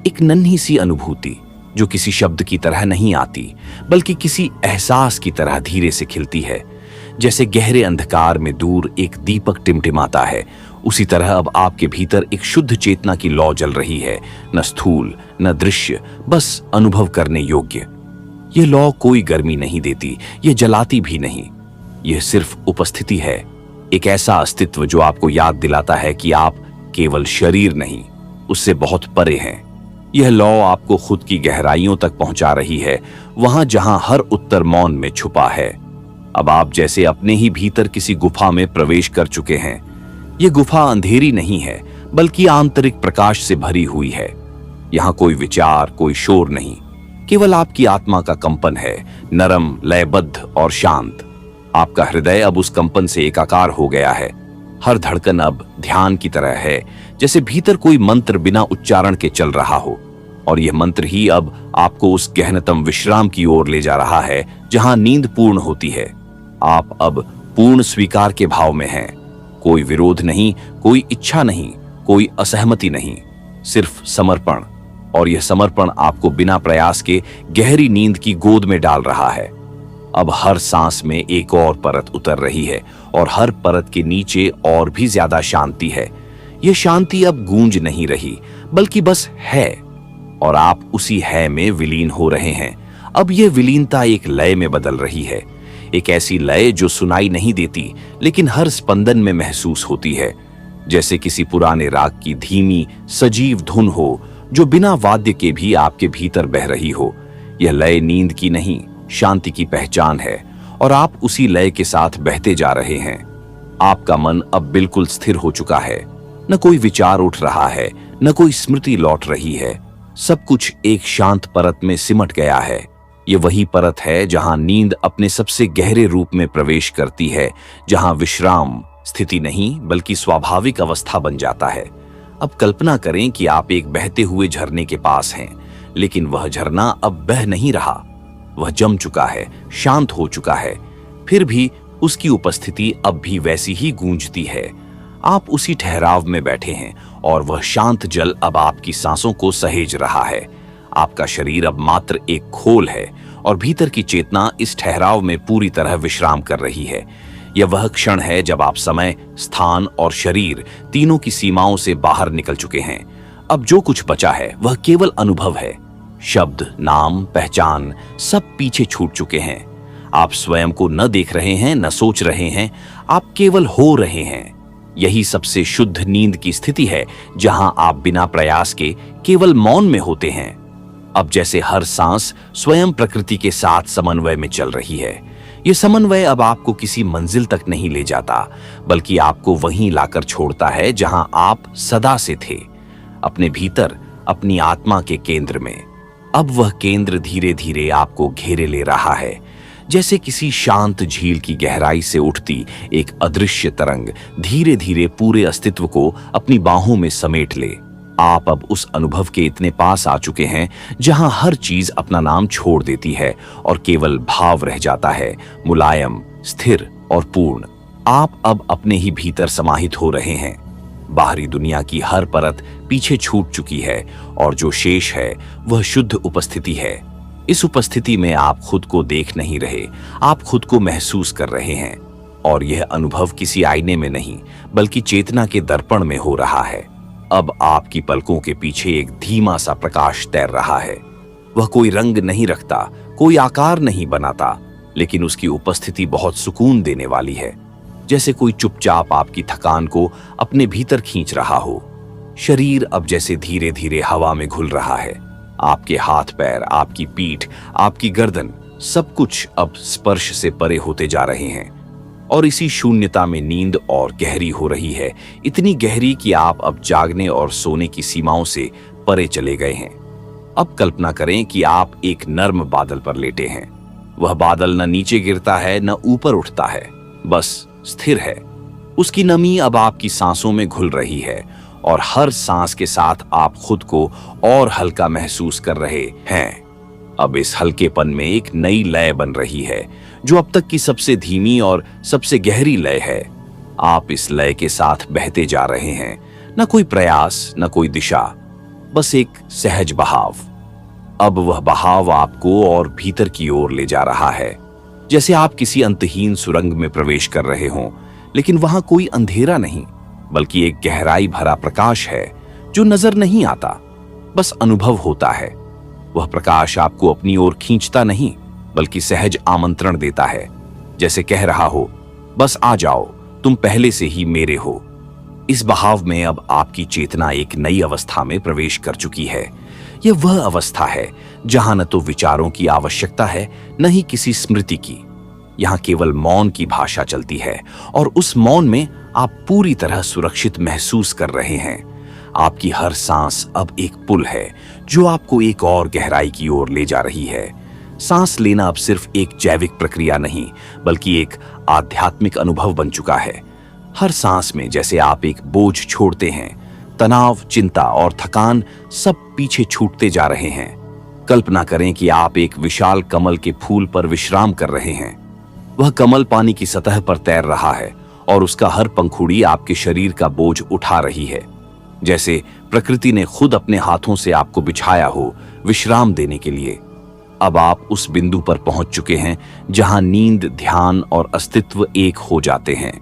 एक नन्ही सी अनुभूति जो किसी शब्द की तरह नहीं आती, बल्कि किसी एहसास की तरह धीरे से खिलती है। जैसे गहरे अंधकार में दूर एक दीपक टिमटिमाता है, उसी तरह अब आपके भीतर एक शुद्ध चेतना की लौ जल रही है, न स्थूल न दृश्य, बस अनुभव करने योग्य। यह लौ कोई गर्मी नहीं देती, यह जलाती भी नहीं। यह सिर्फ उपस्थिति है, एक ऐसा अस्तित्व जो आपको याद दिलाता है कि आप केवल शरीर नहीं, उससे बहुत परे हैं। यह लौ आपको खुद की गहराइयों तक पहुंचा रही है, वहां जहां हर उत्तर मौन में छुपा है। अब आप जैसे अपने ही भीतर किसी गुफा में प्रवेश कर चुके हैं। यह गुफा अंधेरी नहीं है, बल्कि आंतरिक प्रकाश से भरी हुई है। यहां कोई विचार, कोई शोर नहीं, केवल आपकी आत्मा का कंपन है, नरम, लयबद्ध और शांत। आपका हृदय अब उस कंपन से एकाकार हो गया है। हर धड़कन अब ध्यान की तरह है, जैसे भीतर कोई मंत्र बिना उच्चारण के चल रहा हो, और यह मंत्र ही अब आपको उस गहनतम विश्राम की ओर ले जा रहा है जहां नींद पूर्ण होती है। आप अब पूर्ण स्वीकार के भाव में हैं। कोई विरोध नहीं, कोई इच्छा नहीं, कोई असहमति नहीं, सिर्फ समर्पण। और यह समर्पण आपको बिना प्रयास के गहरी नींद की गोद में डाल रहा है। अब हर सांस में एक और परत उतर रही है, और हर परत के नीचे और भी ज्यादा शांति है। यह शांति अब गूंज नहीं रही, बल्कि बस है, और आप उसी है में विलीन हो रहे हैं। अब यह विलीनता एक लय में बदल रही है, एक ऐसी लय जो सुनाई नहीं देती, लेकिन हर स्पंदन में महसूस होती है, जैसे किसी पुराने राग की धीमी सजीव धुन हो जो बिना वाद्य के भी आपके भीतर बह रही हो। यह लय नींद की नहीं, शांति की पहचान है, और आप उसी लय के साथ बहते जा रहे हैं। आपका मन अब बिल्कुल स्थिर हो चुका है, न कोई विचार उठ रहा है, न कोई स्मृति लौट रही है। सब कुछ एक शांत परत में सिमट गया है। ये वही परत है जहां नींद अपने सबसे गहरे रूप में प्रवेश करती है, जहां विश्राम स्थिति नहीं बल्कि स्वाभाविक अवस्था बन जाता है। अब कल्पना करें कि आप एक बहते हुए झरने के पास हैं, लेकिन वह झरना अब बह नहीं रहा। वह जम चुका है, शांत हो चुका है, फिर भी उसकी उपस्थिति अब भी वैसी ही गूंजती है। आप उसी ठहराव में बैठे हैं, और वह शांत जल अब आपकी सांसों को सहेज रहा है। आपका शरीर अब मात्र एक खोल है, और भीतर की चेतना इस ठहराव में पूरी तरह विश्राम कर रही है। यह वह क्षण है जब आप समय, स्थान और शरीर तीनों की सीमाओं से बाहर निकल चुके हैं। अब जो कुछ बचा है वह केवल अनुभव है। शब्द, नाम, पहचान सब पीछे छूट चुके हैं। आप स्वयं को न देख रहे हैं, न सोच रहे हैं, आप केवल हो रहे हैं। यही सबसे शुद्ध नींद की स्थिति है, जहां आप बिना प्रयास के केवल मौन में होते हैं। अब जैसे हर सांस स्वयं प्रकृति के साथ समन्वय में चल रही है। यह समन्वय अब आपको किसी मंजिल तक नहीं ले जाता, बल्कि आपको वहीं लाकर छोड़ता है जहां आप सदा से थे। अपने भीतर, अपनी आत्मा के केंद्र में। अब वह केंद्र धीरे धीरे आपको घेरे ले रहा है, जैसे किसी शांत झील की गहराई से उठती एक अदृश्य तरंग धीरे धीरे पूरे अस्तित्व को अपनी बाहों में समेट ले। आप अब उस अनुभव के इतने पास आ चुके हैं जहां हर चीज अपना नाम छोड़ देती है और केवल भाव रह जाता है, मुलायम, स्थिर और पूर्ण। आप अब अपने ही भीतर समाहित हो रहे हैं। बाहरी दुनिया की हर परत पीछे छूट चुकी है और जो शेष है वह शुद्ध उपस्थिति है। इस उपस्थिति में आप खुद को देख नहीं रहे, आप खुद को महसूस कर रहे हैं। और यह अनुभव किसी आईने में नहीं बल्कि चेतना के दर्पण में हो रहा है। अब आपकी पलकों के पीछे एक धीमा सा प्रकाश तैर रहा है। वह कोई रंग नहीं रखता, कोई आकार नहीं बनाता, लेकिन उसकी उपस्थिति बहुत सुकून देने वाली है, जैसे कोई चुपचाप आपकी थकान को अपने भीतर खींच रहा हो। शरीर अब जैसे धीरे धीरे हवा में घुल रहा है। आपके हाथ पैर, आपकी पीठ, आपकी गर्दन, सब कुछ अब स्पर्श से परे होते जा रहे हैं। और इसी शून्यता में नींद और गहरी हो रही है, इतनी गहरी कि आप अब जागने और सोने की सीमाओं से परे चले गए हैं। अब कल्पना करें कि आप एक नर्म बादल पर लेटे हैं। वह बादल न नीचे गिरता है न ऊपर उठता है, बस स्थिर है। उसकी नमी अब आपकी सांसों में घुल रही है और हर सांस के साथ आप खुद को और हल्का महसूस कर रहे हैं। अब इस हल्केपन में एक नई लय बन रही है, जो अब तक की सबसे धीमी और सबसे गहरी लय है। आप इस लय के साथ बहते जा रहे हैं, न कोई प्रयास, न कोई दिशा, बस एक सहज बहाव। अब वह बहाव आपको और भीतर की ओर ले जा रहा है, जैसे आप किसी अंतहीन सुरंग में प्रवेश कर रहे हों, लेकिन वहां कोई अंधेरा नहीं, बल्कि एक गहराई भरा प्रकाश है जो नजर नहीं आता, बस अनुभव होता है। वह प्रकाश आपको अपनी ओर खींचता नहीं, बल्कि सहज आमंत्रण देता है, जैसे कह रहा हो, बस आ जाओ, तुम पहले से ही मेरे हो। इस बहाव में अब आपकी चेतना एक नई अवस्था में प्रवेश कर चुकी है। यह वह अवस्था है जहां न तो विचारों की आवश्यकता है, न ही किसी स्मृति की। यहां केवल मौन की भाषा चलती है और उस मौन में आप पूरी तरह सुरक्षित महसूस कर रहे हैं। आपकी हर सांस अब एक पुल है जो आपको एक और गहराई की ओर ले जा रही है। सांस लेना अब सिर्फ एक जैविक प्रक्रिया नहीं, बल्कि एक आध्यात्मिक अनुभव बन चुका है। हर सांस में जैसे आप एक बोझ छोड़ते हैं, तनाव, चिंता और थकान सब पीछे छूटते जा रहे हैं। कल्पना करें कि आप एक विशाल कमल के फूल पर विश्राम कर रहे हैं। वह कमल पानी की सतह पर तैर रहा है और उसका हर पंखुड़ी आपके शरीर का बोझ उठा रही है, जैसे प्रकृति ने खुद अपने हाथों से आपको बिछाया हो विश्राम देने के लिए। अब आप उस बिंदु पर पहुंच चुके हैं जहां नींद, ध्यान और अस्तित्व एक हो जाते हैं।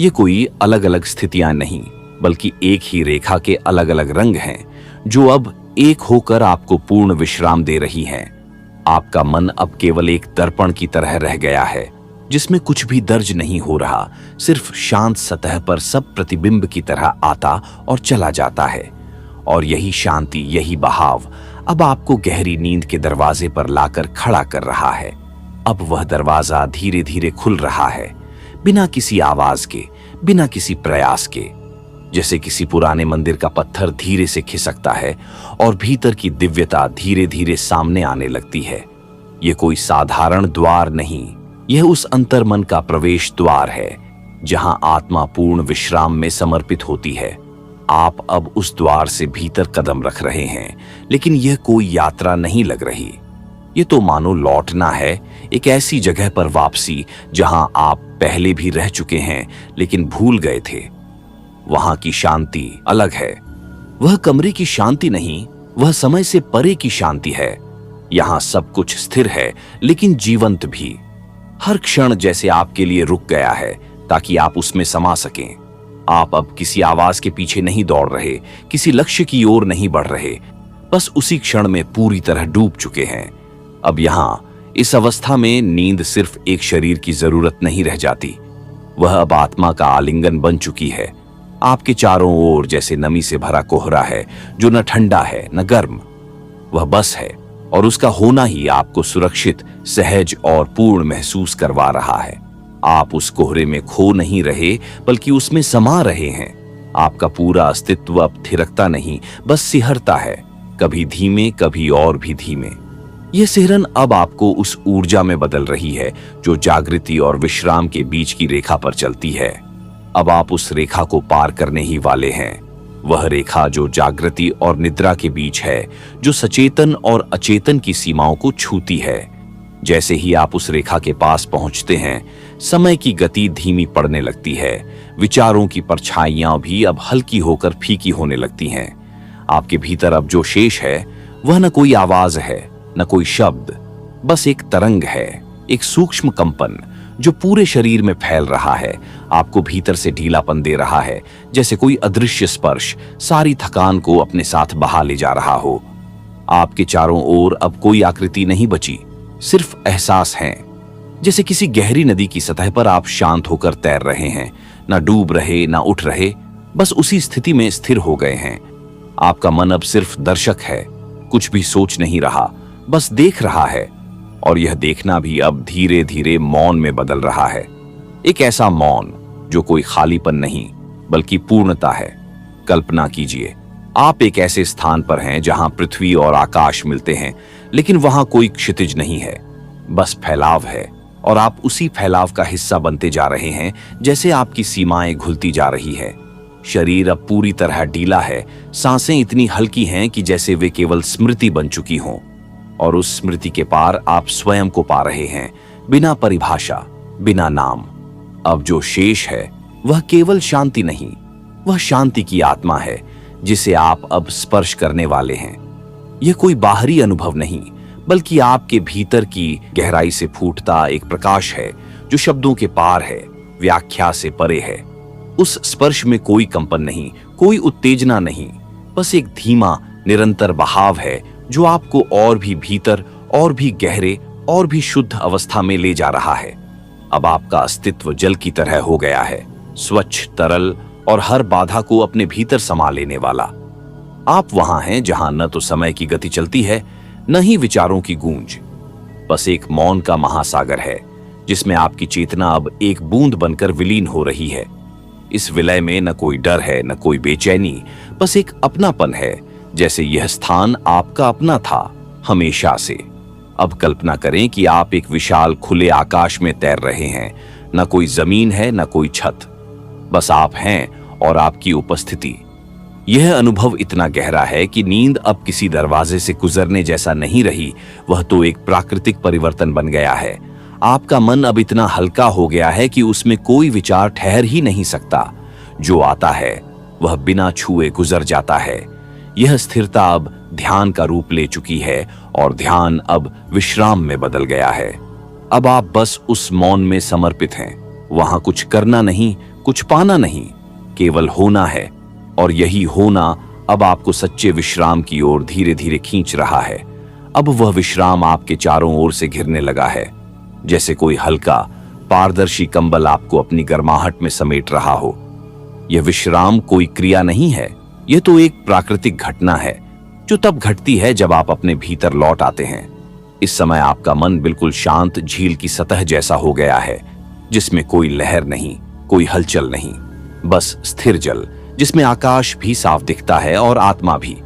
ये कोई अलग अलग स्थितियां नहीं, बल्कि एक ही रेखा के अलग अलग रंग हैं, जो अब एक होकर आपको पूर्ण विश्राम दे रही हैं। आपका मन अब केवल एक दर्पण की तरह रह गया है, जिसमें कुछ भी दर्ज नहीं हो रहा, सिर्फ शांत सतह पर सब प्रतिबिंब की तरह आता और चला जाता है। और यही शांति, यही बहाव अब आपको गहरी नींद के दरवाजे पर लाकर खड़ा कर रहा है। अब वह दरवाजा धीरे धीरे खुल रहा है, बिना किसी आवाज के, बिना किसी प्रयास के, जैसे किसी पुराने मंदिर का पत्थर धीरे से खिसकता है और भीतर की दिव्यता धीरे धीरे सामने आने लगती है। यह कोई साधारण द्वार नहीं, यह उस अंतर्मन का प्रवेश द्वार है जहां आत्मा पूर्ण विश्राम में समर्पित होती है। आप अब उस द्वार से भीतर कदम रख रहे हैं, लेकिन यह कोई यात्रा नहीं लग रही। ये तो मानो लौटना है, एक ऐसी जगह पर वापसी जहां आप पहले भी रह चुके हैं लेकिन भूल गए थे। वहां की शांति अलग है। वह कमरे की शांति नहीं, वह समय से परे की शांति है। यहां सब कुछ स्थिर है लेकिन जीवंत भी। हर क्षण जैसे आपके लिए रुक गया है ताकि आप उसमें समा सकें। आप अब किसी आवाज के पीछे नहीं दौड़ रहे, किसी लक्ष्य की ओर नहीं बढ़ रहे, बस उसी क्षण में पूरी तरह डूब चुके हैं। अब यहां इस अवस्था में नींद सिर्फ एक शरीर की जरूरत नहीं रह जाती, वह अब आत्मा का आलिंगन बन चुकी है। आपके चारों ओर जैसे नमी से भरा कोहरा है जो न ठंडा है न गर्म, वह बस है और उसका होना ही आपको सुरक्षित, सहज और पूर्ण महसूस करवा रहा है। आप उस कोहरे में खो नहीं रहे, बल्कि उसमें समा रहे हैं। आपका पूरा अस्तित्व अब थिरकता नहीं, बस सिहरता है, कभी धीमे कभी और भी धीमे। यह सिहरन अब आपको उस ऊर्जा में बदल रही है जो जागृति और विश्राम के बीच की रेखा पर चलती है। अब आप उस रेखा को पार करने ही वाले हैं, वह रेखा जो जागृति और निद्रा के बीच है, जो सचेतन और अचेतन की सीमाओं को छूती है। जैसे ही आप उस रेखा के पास पहुंचते हैं, समय की गति धीमी पड़ने लगती है, विचारों की परछाइयां भी अब हल्की होकर फीकी होने लगती हैं। आपके भीतर अब जो शेष है वह न कोई आवाज है, न कोई शब्द, बस एक तरंग है, एक सूक्ष्म कंपन जो पूरे शरीर में फैल रहा है, आपको भीतर से ढीलापन दे रहा है, जैसे कोई अदृश्य स्पर्श सारी थकान को अपने साथ बहा ले जा रहा हो। आपके चारों ओर अब कोई आकृति नहीं बची, सिर्फ एहसास हैं। जैसे किसी गहरी नदी की सतह पर आप शांत होकर तैर रहे हैं, ना डूब रहे ना उठ रहे, बस उसी स्थिति में स्थिर हो गए हैं। आपका मन अब सिर्फ दर्शक है, कुछ भी सोच नहीं रहा, बस देख रहा है, और यह देखना भी अब धीरे धीरे मौन में बदल रहा है। एक ऐसा मौन जो कोई खालीपन नहीं बल्कि पूर्णता है। कल्पना कीजिए, आप एक ऐसे स्थान पर हैं जहां पृथ्वी और आकाश मिलते हैं, लेकिन वहां कोई क्षितिज नहीं है, बस फैलाव है, और आप उसी फैलाव का हिस्सा बनते जा रहे हैं जैसे आपकी सीमाएं घुलती जा रही है। शरीर अब पूरी तरह ढीला है, सांसें इतनी हल्की हैं कि जैसे वे केवल स्मृति बन चुकी हों, और उस स्मृति के पार आप स्वयं को पा रहे हैं, बिना परिभाषा, बिना नाम। अब जो शेष है वह केवल शांति नहीं, वह शांति की आत्मा है जिसे आप अब स्पर्श करने वाले हैं। यह कोई बाहरी अनुभव नहीं, बल्कि आपके भीतर की गहराई से फूटता एक प्रकाश है जो शब्दों के पार है, व्याख्या से परे है। उस स्पर्श में कोई कंपन नहीं, कोई उत्तेजना नहीं, बस एक धीमा निरंतर बहाव है जो आपको और भी भीतर, और भी गहरे, और भी शुद्ध अवस्था में ले जा रहा है। अब आपका अस्तित्व जल की तरह हो गया है, स्वच्छ, तरल और हर बाधा को अपने भीतर समा लेने वाला। आप वहां हैं जहां न तो समय की गति चलती है, न ही विचारों की गूंज, बस एक मौन का महासागर है जिसमें आपकी चेतना अब एक बूंद बनकर विलीन हो रही है। इस विलय में न कोई डर है, न कोई बेचैनी, बस एक अपनापन है, जैसे यह स्थान आपका अपना था हमेशा से। अब कल्पना करें कि आप एक विशाल खुले आकाश में तैर रहे हैं, न कोई जमीन है न कोई छत, बस आप हैं और आपकी उपस्थिति। यह अनुभव इतना गहरा है कि नींद अब किसी दरवाजे से गुजरने जैसा नहीं रही, वह तो एक प्राकृतिक परिवर्तन बन गया है। आपका मन अब इतना हल्का हो गया है कि उसमें कोई विचार ठहर ही नहीं सकता। जो आता है वह बिना छुए गुजर जाता है। यह स्थिरता अब ध्यान का रूप ले चुकी है, और ध्यान अब विश्राम में बदल गया है। अब आप बस उस मौन में समर्पित हैं। वहां कुछ करना नहीं, कुछ पाना नहीं, केवल होना है, और यही होना अब आपको सच्चे विश्राम की ओर धीरे धीरे खींच रहा है। अब वह विश्राम आपके चारों ओर से घिरने लगा है, जैसे कोई हल्का पारदर्शी कंबल आपको अपनी गर्माहट में समेट रहा हो। यह विश्राम कोई क्रिया नहीं है, यह तो एक प्राकृतिक घटना है जो तब घटती है जब आप अपने भीतर लौट आते हैं। इस समय आपका मन बिल्कुल शांत झील की सतह जैसा हो गया है, जिसमें कोई लहर नहीं, कोई हलचल नहीं, बस स्थिर जल जिसमें आकाश भी साफ दिखता है और आत्मा भी।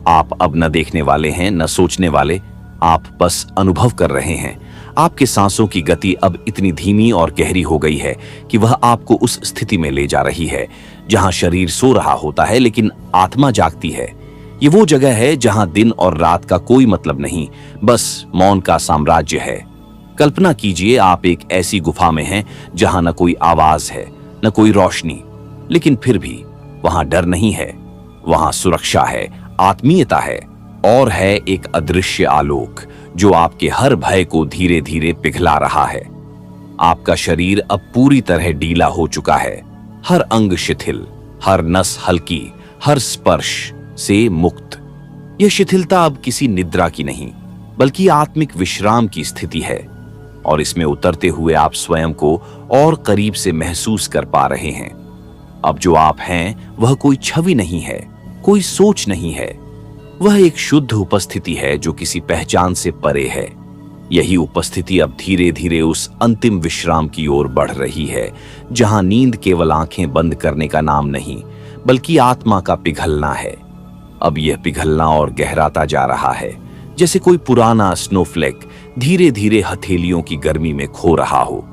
आप अब न देखने वाले हैं न सोचने वाले, आप बस अनुभव कर रहे हैं। आपके सांसों की गति अब इतनी धीमी और गहरी हो गई है कि वह आपको उस स्थिति में ले जा रही है जहां शरीर सो रहा होता है लेकिन आत्मा जागती है। ये वो जगह है जहां दिन और रात का कोई मतलब नहीं, बस मौन का साम्राज्य है। कल्पना कीजिए आप एक ऐसी गुफा में हैं जहां न कोई आवाज है न कोई रोशनी, लेकिन फिर भी वहां डर नहीं है, वहां सुरक्षा है, आत्मीयता है, और है एक अदृश्य आलोक जो आपके हर भय को धीरे धीरे पिघला रहा है। आपका शरीर अब पूरी तरह ढीला हो चुका है, हर अंग शिथिल, हर नस हल्की, हर स्पर्श से मुक्त। यह शिथिलता अब किसी निद्रा की नहीं बल्कि आत्मिक विश्राम की स्थिति है, और इसमें उतरते हुए आप स्वयं को और करीब से महसूस कर पा रहे हैं। अब जो आप हैं वह कोई छवि नहीं है, कोई सोच नहीं है, वह एक शुद्ध उपस्थिति है जो किसी पहचान से परे है। यही उपस्थिति अब धीरे धीरे उस अंतिम विश्राम की ओर बढ़ रही है, जहां नींद केवल आंखें बंद करने का नाम नहीं बल्कि आत्मा का पिघलना है। अब यह पिघलना और गहराता जा रहा है, जैसे कोई पुराना स्नोफ्लेक धीरे धीरे हथेलियों की गर्मी में खो रहा हो।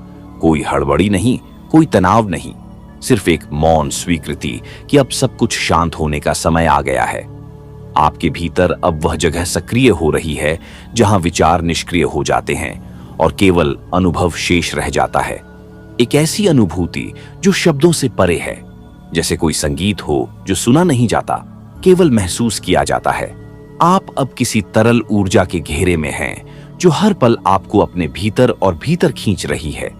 कोई हड़बड़ी नहीं, कोई तनाव नहीं, सिर्फ एक मौन स्वीकृति कि अब सब कुछ शांत होने का समय आ गया है। आपके भीतर अब वह जगह सक्रिय हो रही है जहां विचार निष्क्रिय हो जाते हैं और केवल अनुभव शेष रह जाता है। एक ऐसी अनुभूति जो शब्दों से परे है, जैसे कोई संगीत हो जो सुना नहीं जाता, केवल महसूस किया जाता है। आप अब किसी तरल ऊर्जा के घेरे में हैं जो हर पल आपको अपने भीतर और भीतर खींच रही है,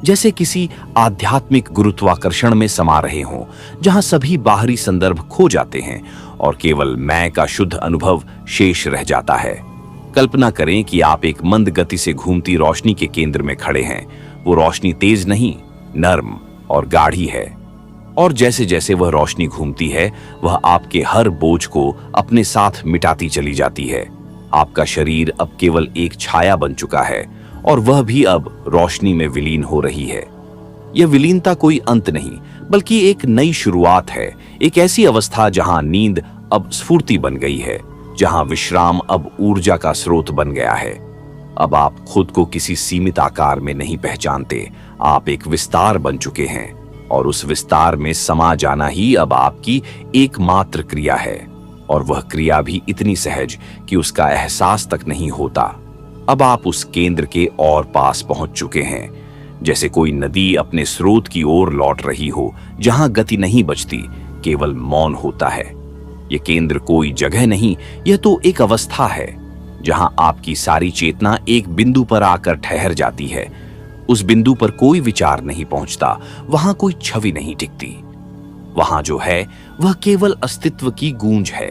जैसे किसी आध्यात्मिक गुरुत्वाकर्षण में समा रहे हों जहां सभी बाहरी संदर्भ खो जाते हैं और केवल मैं का शुद्ध अनुभव शेष रह जाता है। कल्पना करें कि आप एक मंद गति से घूमती रोशनी के केंद्र में खड़े हैं। वो रोशनी तेज नहीं, नर्म और गाढ़ी है, और जैसे जैसे वह रोशनी घूमती है वह आपके हर बोझ को अपने साथ मिटाती चली जाती है। आपका शरीर अब केवल एक छाया बन चुका है और वह भी अब रोशनी में विलीन हो रही है। यह विलीनता कोई अंत नहीं, बल्कि एक नई शुरुआत है। एक ऐसी अवस्था जहां नींद अब स्फूर्ति बन गई है, जहां विश्राम अब ऊर्जा का स्रोत बन गया है। अब आप खुद को किसी सीमित आकार में नहीं पहचानते, आप एक विस्तार बन चुके हैं और उस विस्तार में समा जाना ही अब आपकी एकमात्र क्रिया है। और वह क्रिया भी इतनी सहज कि उसका एहसास तक नहीं होता। अब आप उस केंद्र के और पास पहुंच चुके हैं, जैसे कोई नदी अपने स्रोत की ओर लौट रही हो, जहां गति नहीं बचती, केवल मौन होता है। यह केंद्र कोई जगह नहीं, यह तो एक अवस्था है जहां आपकी सारी चेतना एक बिंदु पर आकर ठहर जाती है। उस बिंदु पर कोई विचार नहीं पहुंचता, वहां कोई छवि नहीं टिकती। वहां जो है वह केवल अस्तित्व की गूंज है,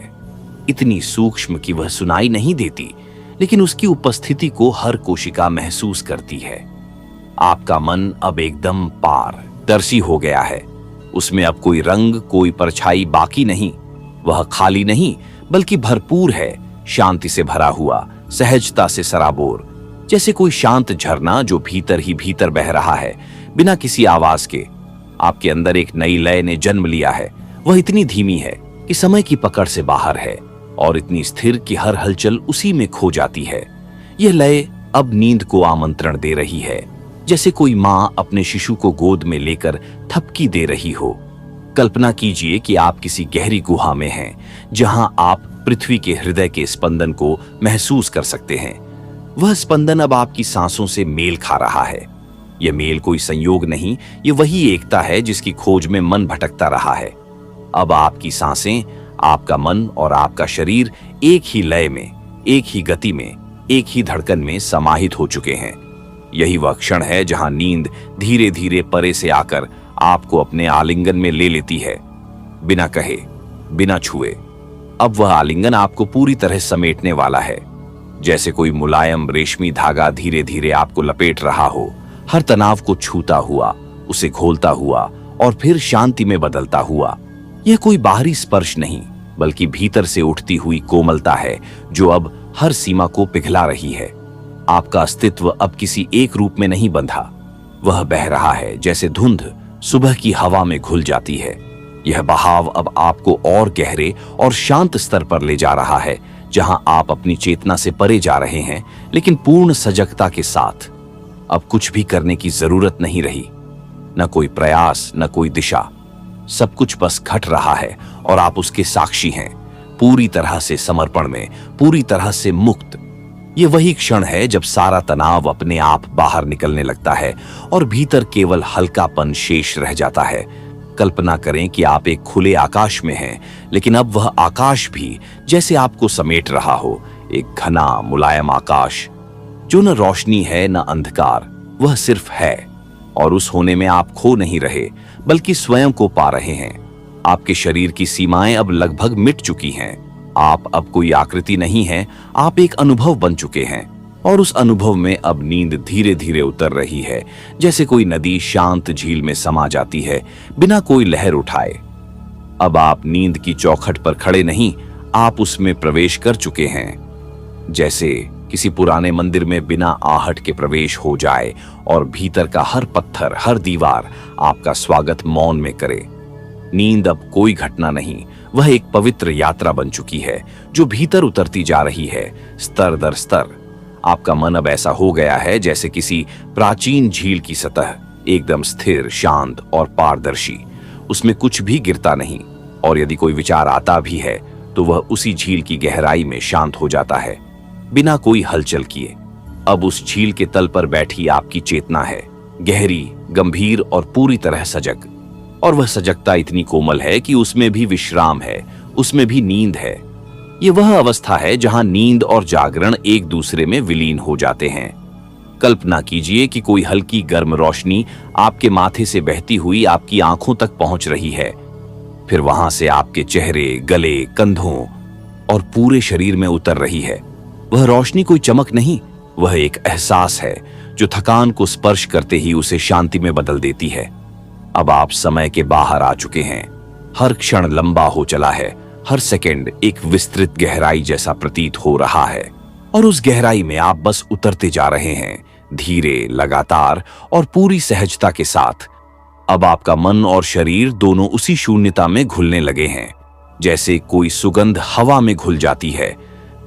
इतनी सूक्ष्म कि वह सुनाई नहीं देती, लेकिन उसकी उपस्थिति को हर कोशिका महसूस करती है। आपका मन अब एकदम पारदर्शी हो गया है। उसमें अब कोई रंग, कोई परछाई बाकी नहीं। वह खाली नहीं, बल्कि भरपूर है, शांति से भरा हुआ, सहजता से सराबोर, जैसे कोई शांत झरना जो भीतर ही भीतर बह रहा है, बिना किसी आवाज के। आपके अंदर एक नई लय ने जन्म लिया है। वह इतनी धीमी है कि समय की पकड़ से बाहर है और इतनी स्थिर कि हर हलचल उसी में खो जाती है। यह लय अब नींद को आमंत्रण दे रही है, जैसे कोई मां अपने शिशु को गोद में लेकर थपकी दे रही हो। कल्पना कीजिए कि आप किसी गहरी गुहा में हैं, जहां आप पृथ्वी के हृदय के स्पंदन को महसूस कर सकते हैं। वह स्पंदन अब आपकी सांसों से मेल खा रहा है। यह मेल कोई संयोग नहीं, यह वही एकता है जिसकी खोज में मन भटकता रहा है। अब आपकी सांसें, आपका मन और आपका शरीर एक ही लय में, एक ही गति में, एक ही धड़कन में समाहित हो चुके हैं। यही वह क्षण है जहां नींद धीरे धीरे परे से आकर आपको अपने आलिंगन में ले लेती है, बिना कहे, बिना छुए। अब वह आलिंगन आपको पूरी तरह समेटने वाला है, जैसे कोई मुलायम रेशमी धागा धीरे धीरे आपको लपेट रहा हो, हर तनाव को छूता हुआ, उसे घोलता हुआ और फिर शांति में बदलता हुआ। यह कोई बाहरी स्पर्श नहीं, बल्कि भीतर से उठती हुई कोमलता है जो अब हर सीमा को पिघला रही है। आपका अस्तित्व अब किसी एक रूप में नहीं बंधा, वह बह रहा है जैसे धुंध सुबह की हवा में घुल जाती है। यह बहाव अब आपको और गहरे और शांत स्तर पर ले जा रहा है, जहां आप अपनी चेतना से परे जा रहे हैं, लेकिन पूर्ण सजगता के साथ। अब कुछ भी करने की जरूरत नहीं रही, न कोई प्रयास, न कोई दिशा। सब कुछ बस घट रहा है और आप उसके साक्षी हैं, पूरी तरह से समर्पण में, पूरी तरह से मुक्त। ये वही क्षण है जब सारा तनाव अपने आप बाहर निकलने लगता है और भीतर केवल हल्कापन शेष रह जाता है। कल्पना करें कि आप एक खुले आकाश में हैं, लेकिन अब वह आकाश भी जैसे आपको समेट रहा हो, एक घना मुलायम आकाश जो न रोशनी है न अंधकार, वह सिर्फ है। और उस होने में आप खो नहीं रहे, बल्कि स्वयं को पा रहे हैं। आपके शरीर की सीमाएं अब लगभग मिट चुकी हैं। आप अब कोई आकृति नहीं हैं, आप एक अनुभव बन चुके हैं। और उस अनुभव में अब नींद धीरे धीरे उतर रही है, जैसे कोई नदी शांत झील में समा जाती है, बिना कोई लहर उठाए। अब आप नींद की चौखट पर खड़े नहीं, आप उसमें प्रवेश कर चुके हैं। जैसे किसी पुराने मंदिर में बिना आहट के प्रवेश हो जाए और भीतर का हर पत्थर, हर दीवार आपका स्वागत मौन में करे। नींद अब कोई घटना नहीं, वह एक पवित्र यात्रा बन चुकी है जो भीतर उतरती जा रही है, स्तर दर स्तर। आपका मन अब ऐसा हो गया है जैसे किसी प्राचीन झील की सतह, एकदम स्थिर, शांत और पारदर्शी। उसमें कुछ भी गिरता नहीं, और यदि कोई विचार आता भी है तो वह उसी झील की गहराई में शांत हो जाता है, बिना कोई हलचल किए। अब उस झील के तल पर बैठी आपकी चेतना है, गहरी, गंभीर और पूरी तरह सजग। और वह सजगता इतनी कोमल है कि उसमें भी विश्राम है, उसमें भी नींद है। यह वह अवस्था है जहां नींद और जागरण एक दूसरे में विलीन हो जाते हैं। कल्पना कीजिए कि कोई हल्की गर्म रोशनी आपके माथे से बहती हुई आपकी आंखों तक पहुंच रही है, फिर वहां से आपके चेहरे, गले, कंधों और पूरे शरीर में उतर रही है। वह रोशनी कोई चमक नहीं, वह एक एहसास है जो थकान को स्पर्श करते ही उसे शांति में बदल देती है। अब आप समय के बाहर आ चुके हैं। हर क्षण लंबा हो चला है, हर सेकंड एक विस्तृत गहराई जैसा प्रतीत हो रहा है, और उस गहराई में आप बस उतरते जा रहे हैं, धीरे, लगातार और पूरी सहजता के साथ। अब आपका मन और शरीर दोनों उसी शून्यता में घुलने लगे हैं, जैसे कोई सुगंध हवा में घुल जाती है,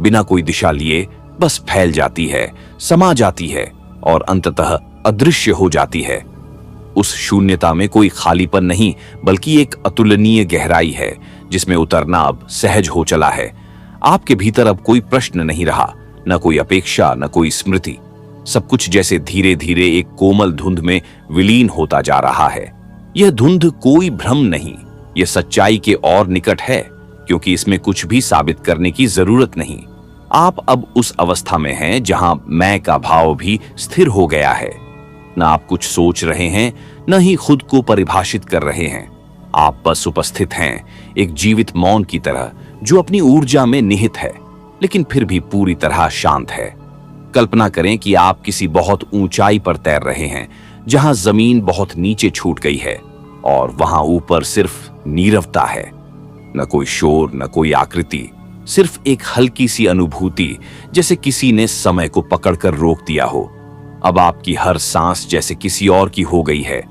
बिना कोई दिशा लिए बस फैल जाती है, समा जाती है और अंततः अदृश्य हो जाती है। उस शून्यता में कोई खालीपन नहीं, बल्कि एक अतुलनीय गहराई है जिसमें उतरना अब सहज हो चला है। आपके भीतर अब कोई प्रश्न नहीं रहा, न कोई अपेक्षा, न कोई स्मृति। सब कुछ जैसे धीरे धीरे एक कोमल धुंध में विलीन होता जा रहा है। यह धुंध कोई भ्रम नहीं, यह सच्चाई के और निकट है, क्योंकि इसमें कुछ भी साबित करने की जरूरत नहीं। आप अब उस अवस्था में हैं जहां मैं का भाव भी स्थिर हो गया है। न आप कुछ सोच रहे हैं, न ही खुद को परिभाषित कर रहे हैं। आप बस उपस्थित हैं, एक जीवित मौन की तरह जो अपनी ऊर्जा में निहित है, लेकिन फिर भी पूरी तरह शांत है। कल्पना करें कि आप किसी बहुत ऊंचाई पर तैर रहे हैं, जहां जमीन बहुत नीचे छूट गई है, और वहां ऊपर सिर्फ नीरवता है। न कोई शोर, न कोई आकृति, सिर्फ एक हल्की सी अनुभूति, जैसे किसी ने समय को पकड़कर रोक दिया हो। अब आपकी हर सांस जैसे किसी और की हो गई है।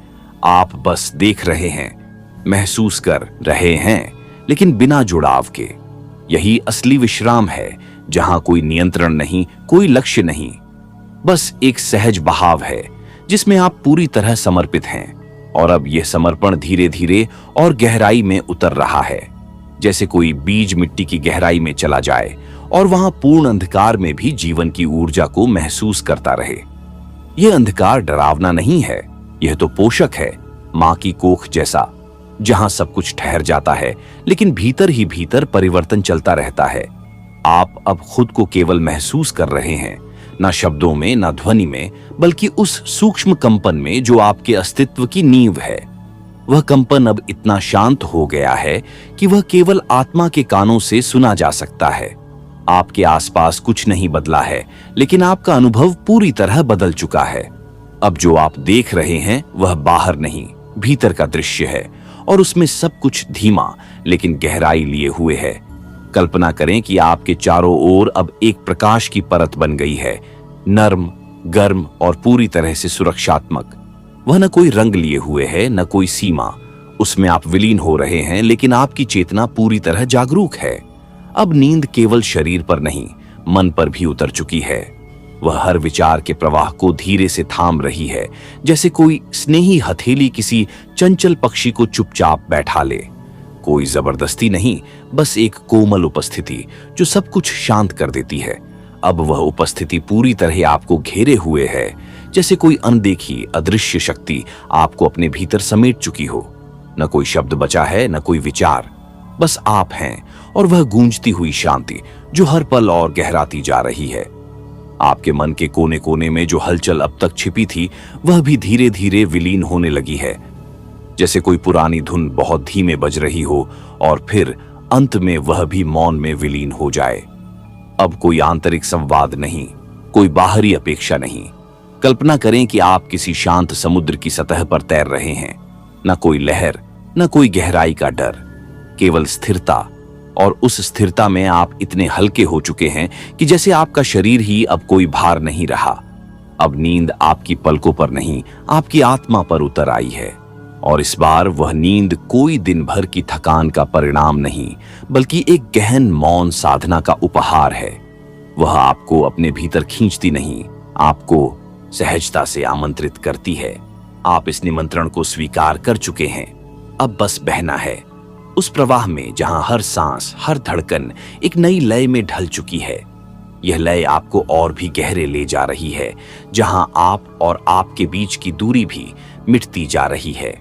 आप बस देख रहे हैं, महसूस कर रहे हैं, लेकिन बिना जुड़ाव के। यही असली विश्राम है, जहां कोई नियंत्रण नहीं, कोई लक्ष्य नहीं, बस एक सहज बहाव है जिसमें आप पूरी तरह समर्पित हैं। और अब यह समर्पण धीरे धीरे और गहराई में उतर रहा है, जैसे कोई बीज मिट्टी की गहराई में चला जाए और वहां पूर्ण अंधकार में भी जीवन की ऊर्जा को महसूस करता रहे। यह अंधकार डरावना नहीं है, यह तो पोषक है, मां की कोख जैसा, जहां सब कुछ ठहर जाता है, लेकिन भीतर ही भीतर परिवर्तन चलता रहता है। आप अब खुद को केवल महसूस कर रहे हैं, न शब्दों में, न ध्वनि में, बल्कि उस सूक्ष्म कंपन में जो आपके अस्तित्व की नींव है। वह कंपन अब इतना शांत हो गया है कि वह केवल आत्मा के कानों से सुना जा सकता है। आपके आसपास कुछ नहीं बदला है, लेकिन आपका अनुभव पूरी तरह बदल चुका है। अब जो आप देख रहे हैं वह बाहर नहीं, भीतर का दृश्य है, और उसमें सब कुछ धीमा लेकिन गहराई लिए हुए है। कल्पना करें कि आपके चारों ओर अब एक प्रकाश की परत बन गई है, नर्म, गर्म और पूरी तरह से सुरक्षात्मक। वह न कोई रंग लिए हुए है, न कोई सीमा। उसमें आप विलीन हो रहे हैं, लेकिन आपकी चेतना पूरी तरह जागरूक है। अब नींद केवल शरीर पर नहीं, मन पर भी उतर चुकी है। वह हर विचार के प्रवाह को धीरे से थाम रही है, जैसे कोई स्नेही हथेली किसी चंचल पक्षी को चुपचाप बैठा ले। कोई जबरदस्ती नहीं, बस एक कोमल उपस्थिति जो सब कुछ शांत कर देती है। अब वह उपस्थिति पूरी तरह आपको घेरे हुए है, जैसे कोई अनदेखी अदृश्य शक्ति आपको अपने भीतर समेट चुकी हो। न कोई शब्द बचा है, न कोई विचार, बस आप हैं और वह गूंजती हुई शांति जो हर पल और गहराती जा रही है। आपके मन के कोने कोने में जो हलचल अब तक छिपी थी, वह भी धीरे धीरे विलीन होने लगी है, जैसे कोई पुरानी धुन बहुत धीमे बज रही हो और फिर अंत में वह भी मौन में विलीन हो जाए। अब कोई आंतरिक संवाद नहीं, कोई बाहरी अपेक्षा नहीं। कल्पना करें कि आप किसी शांत समुद्र की सतह पर तैर रहे हैं। न कोई लहर, न कोई गहराई का डर, केवल स्थिरता। और उस स्थिरता में आप इतने हल्के हो चुके हैं कि जैसे आपका शरीर ही अब कोई भार नहीं रहा। अब नींद आपकी पलकों पर नहीं, आपकी आत्मा पर उतर आई है। और इस बार वह नींद कोई दिन भर की थकान का परिणाम नहीं, बल्कि एक गहन मौन साधना का उपहार है। वह आपको अपने भीतर खींचती नहीं, आपको सहजता से आमंत्रित करती है। आप इस निमंत्रण को स्वीकार कर चुके हैं, अब बस बहना है उस प्रवाह में जहां हर सांस, हर धड़कन एक नई लय में ढल चुकी है। यह लय आपको और भी गहरे ले जा रही है, जहां आप और आपके बीच की दूरी भी मिटती जा रही है।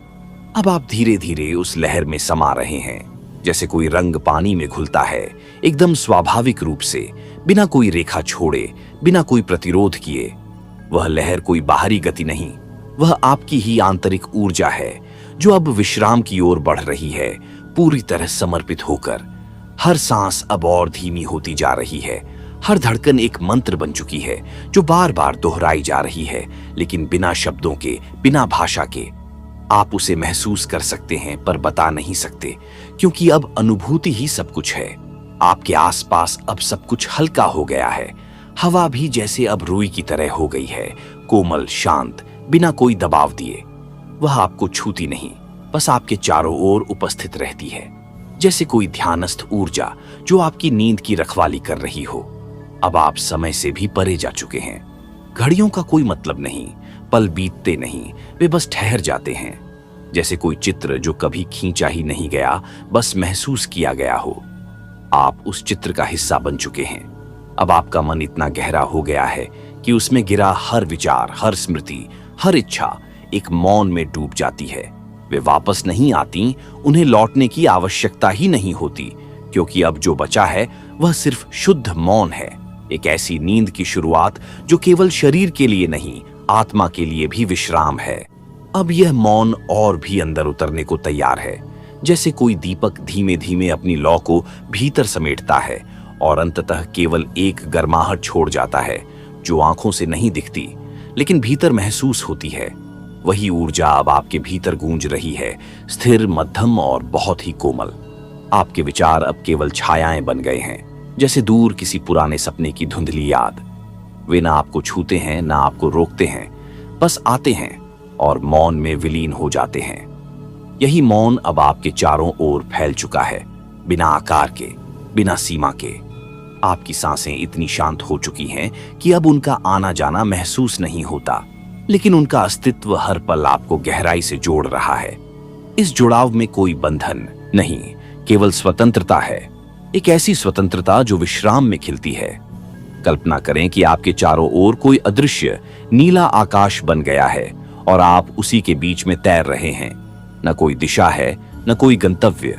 अब आप धीरे धीरे उस लहर में समा रहे हैं, जैसे कोई रंग पानी में घुलता है, एकदम स्वाभाविक रूप से, बिना कोई रेखा छोड़े, बिना कोई प्रतिरोध किए। वह लहर कोई बाहरी गति नहीं, वह आपकी ही आंतरिक ऊर्जा है, जो अब विश्राम की ओर बढ़ रही है, पूरी तरह समर्पित होकर। हर सांस अब और धीमी होती जा रही है, हर धड़कन एक मंत्र बन चुकी है, जो बार बार दोहराई जा रही है, लेकिन बिना शब्दों के, बिना भाषा के। आप उसे महसूस कर सकते हैं पर बता नहीं सकते, क्योंकि अब अनुभूति ही सब कुछ है। आपके आसपास अब सब कुछ हल्का हो गया है। हवा भी जैसे अब रुई की तरह हो गई है, कोमल, शांत, बिना कोई दबाव दिए। वह आपको छूती नहीं, बस आपके चारों ओर उपस्थित रहती है, जैसे कोई ध्यानस्थ ऊर्जा जो आपकी नींद की रखवाली कर रही हो। अब आप समय से भी परे जा चुके हैं। घड़ियों का कोई मतलब नहीं, पल बीतते नहीं, वे बस ठहर जाते हैं, जैसे कोई चित्र जो कभी खींचा ही नहीं गया, बस महसूस किया गया हो। आप उस चित्र का हिस्सा बन चुके हैं। अब आपका मन इतना गहरा हो गया है कि उसमें गिरा हर विचार, हर स्मृति, हर इच्छा एक मौन में डूब जाती है। वे वापस नहीं आती, उन्हें लौटने की आवश्यकता ही नहीं होती, क्योंकि अब जो बचा है वह सिर्फ शुद्ध मौन है। एक ऐसी नींद की शुरुआत जो केवल शरीर के लिए नहीं, आत्मा के लिए भी विश्राम है। अब यह मौन और भी अंदर उतरने को तैयार है, जैसे कोई दीपक धीमे धीमे अपनी लौ को भीतर समेटता है और अंततः केवल एक गर्माहट छोड़ जाता है, जो आंखों से नहीं दिखती लेकिन भीतर महसूस होती है। वही ऊर्जा अब आपके भीतर गूंज रही है, स्थिर, मध्यम और बहुत ही कोमल। आपके विचार अब केवल छायाएं बन गए हैं, जैसे दूर किसी पुराने सपने की धुंधली याद। वे ना आपको छूते हैं, ना आपको रोकते हैं, बस आते हैं और मौन में विलीन हो जाते हैं। यही मौन अब आपके चारों ओर फैल चुका है, बिना आकार के, बिना सीमा के। आपकी सांसें इतनी शांत हो चुकी हैं कि अब उनका आना जाना महसूस नहीं होता, लेकिन उनका अस्तित्व हर पल आपको गहराई से जोड़ रहा है। इस जुड़ाव में कोई बंधन नहीं, केवल स्वतंत्रता है, एक ऐसी स्वतंत्रता जो विश्राम में खिलती है। कल्पना करें कि आपके चारों ओर कोई अदृश्य नीला आकाश बन गया है और आप उसी के बीच में तैर रहे हैं। न कोई दिशा है, न कोई गंतव्य,